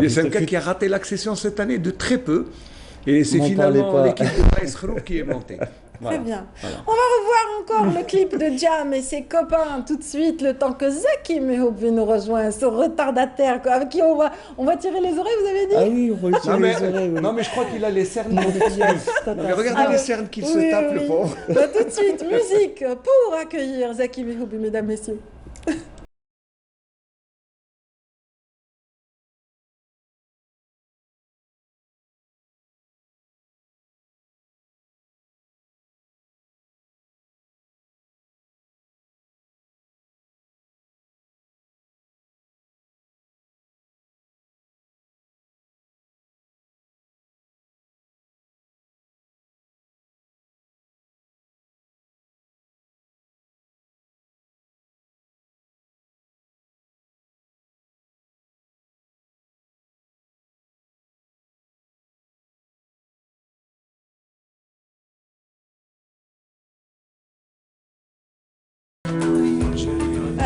L'USMK qui a raté l'accession cette année de très peu. Et c'est finalement l'équipe de Baïs Khroub qui est montée. Très bien. Voilà. On va revoir encore le clip de Jam et ses copains tout de suite, le temps que Zaki Mehoubi nous rejoint, ce retardataire avec qui on va tirer les oreilles, vous avez dit? Ah oui, on va tirer les oreilles. Oui. Non, mais je crois qu'il a les cernes. Regardez les cernes qu'il se tape, le pauvre. Bah, tout de suite, musique pour accueillir Zaki Mehoubi, mesdames, messieurs.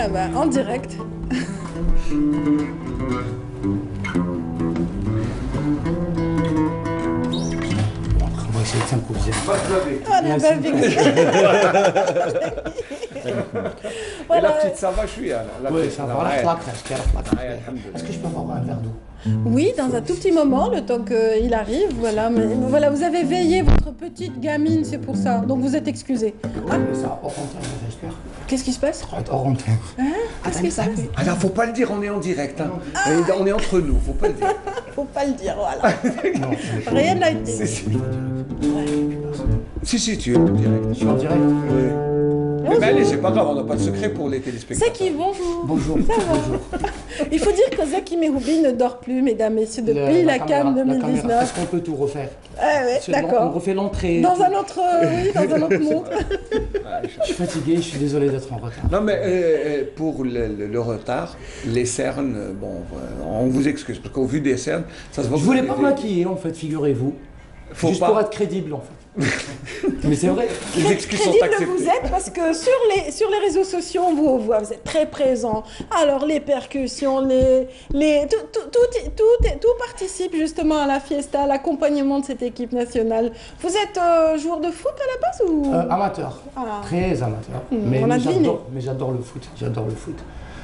Ah bah, en direct. On va essayer de s'improviser. Voilà, Et la petite, ça va, je suis là. Oui, ça va, Est-ce que je peux avoir un verre d'eau? Oui, dans un tout petit moment, le temps qu'il arrive, voilà. Mais voilà, vous avez veillé votre petite gamine, c'est pour ça. Donc vous êtes excusé. Ah, mais ça, hors antenne, j'espère. Qu'est-ce qui se passe? Hors antenne. Hein? Qu'est-ce qui se passe? Alors, faut pas le dire, on est en direct. Hein. On est entre nous, faut pas le dire. Faut pas le dire, voilà. Rien n'a été. Si, tu es en direct. Je suis en direct. Mais allez, c'est pas grave, on n'a pas de secret pour les téléspectateurs. Zaki, bonjour. Bonjour. Bonjour. Il faut dire que Zaki Mehoubi ne dort plus, mesdames, messieurs, depuis la CAN 2019. Est-ce qu'on peut tout refaire? Ah ouais, d'accord. On refait l'entrée. Dans un autre, oui, dans un autre monde. Je suis fatigué, je suis désolé d'être en retard. Non, mais pour le retard, les cernes, bon, on vous excuse, parce qu'au vu des cernes, ça se voit. Je voulais pas maquiller, en fait, figurez-vous. Juste pour être crédible, en fait. Mais c'est vrai, les excuses sont acceptées. Crédible vous êtes parce que sur les réseaux sociaux, on vous voit, vous êtes très présent. Alors les percussions, tout participe justement à la fiesta, à l'accompagnement de cette équipe nationale. Vous êtes joueur de foot à la base ou amateur, très amateur. Mais j'adore le foot, j'adore le foot.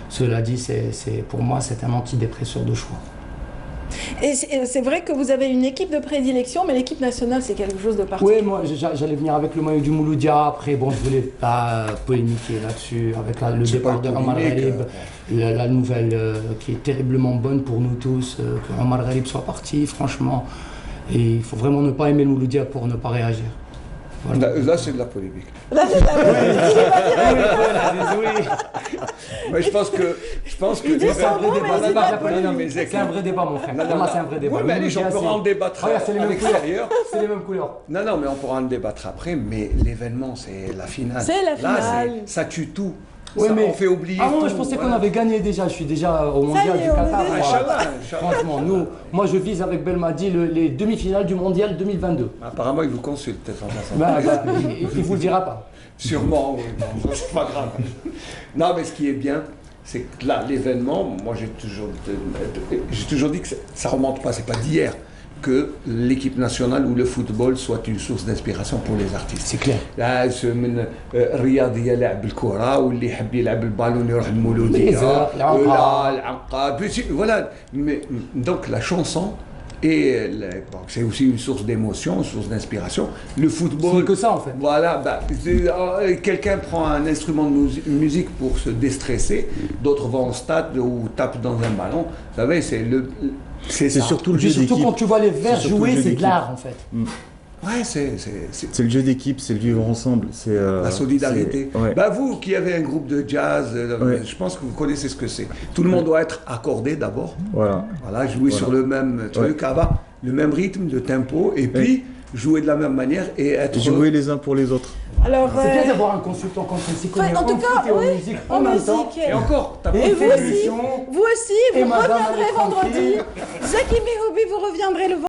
Cela dit, pour moi, c'est un antidépresseur de choix. Et c'est vrai que vous avez une équipe de prédilection, mais l'équipe nationale, c'est quelque chose de particulier. Oui, moi, j'allais venir avec le maillot du Mouloudia. Après, bon, je voulais pas polémiquer là-dessus, avec le départ de Omar Gharib, la nouvelle qui est terriblement bonne pour nous tous, que Omar Gharib soit parti, franchement. Et il faut vraiment ne pas aimer le Mouloudia pour ne pas réagir. Voilà. Là, c'est de la polémique. Là, c'est de la polémique. Mais je pense que c'est un vrai débat. C'est un vrai débat, mon frère. C'est un vrai débat. Oui, mais les gens pourront en débattre à l'extérieur. C'est les mêmes couleurs. Non, mais on pourra en débattre après. Mais l'événement, c'est la finale. C'est la finale. Là, ça tue tout. Oui, mais on fait oublier. Ah non, je pensais qu'on avait gagné déjà. Je suis déjà au mondial du Qatar. Franchement, moi je vise avec Belmadi les demi-finales du mondial 2022. Apparemment, il vous consulte. Il vous le dira pas. Sûrement, oui. C'est pas grave. Non, mais ce qui est bien, c'est que là, l'événement, moi j'ai toujours dit que ça remonte pas, c'est pas d'hier que l'équipe nationale ou le football soit une source d'inspiration pour les artistes. C'est clair. Là, من الرياضي يلعب الكرة واللي يحب يلعب البالون يروح المولودية. Voilà. Donc la chanson c'est aussi une source d'émotion, une source d'inspiration. Le football. C'est que ça en fait. Voilà, quelqu'un prend un instrument de musique pour se déstresser, d'autres vont au stade ou tapent dans un ballon. Vous savez, c'est surtout le jeu d'équipe. Surtout quand tu vois les verts jouer, c'est de l'art en fait. Ouais, c'est le jeu d'équipe, c'est le vivre ensemble, c'est la solidarité. Ouais. Bah vous qui avez un groupe de jazz, je pense que vous connaissez ce que c'est. Tout le monde doit être accordé d'abord. Voilà, jouer sur le même truc, le même rythme, le tempo, et puis jouer de la même manière et être jouer les uns pour les autres. Alors, c'est bien d'avoir un consultant comme ça, en tout cas, en musique en même temps. Et encore, t'as pas et vous aussi, vous reviendrez vendredi. Zaki Mehoubi, vous reviendrez le vendredi.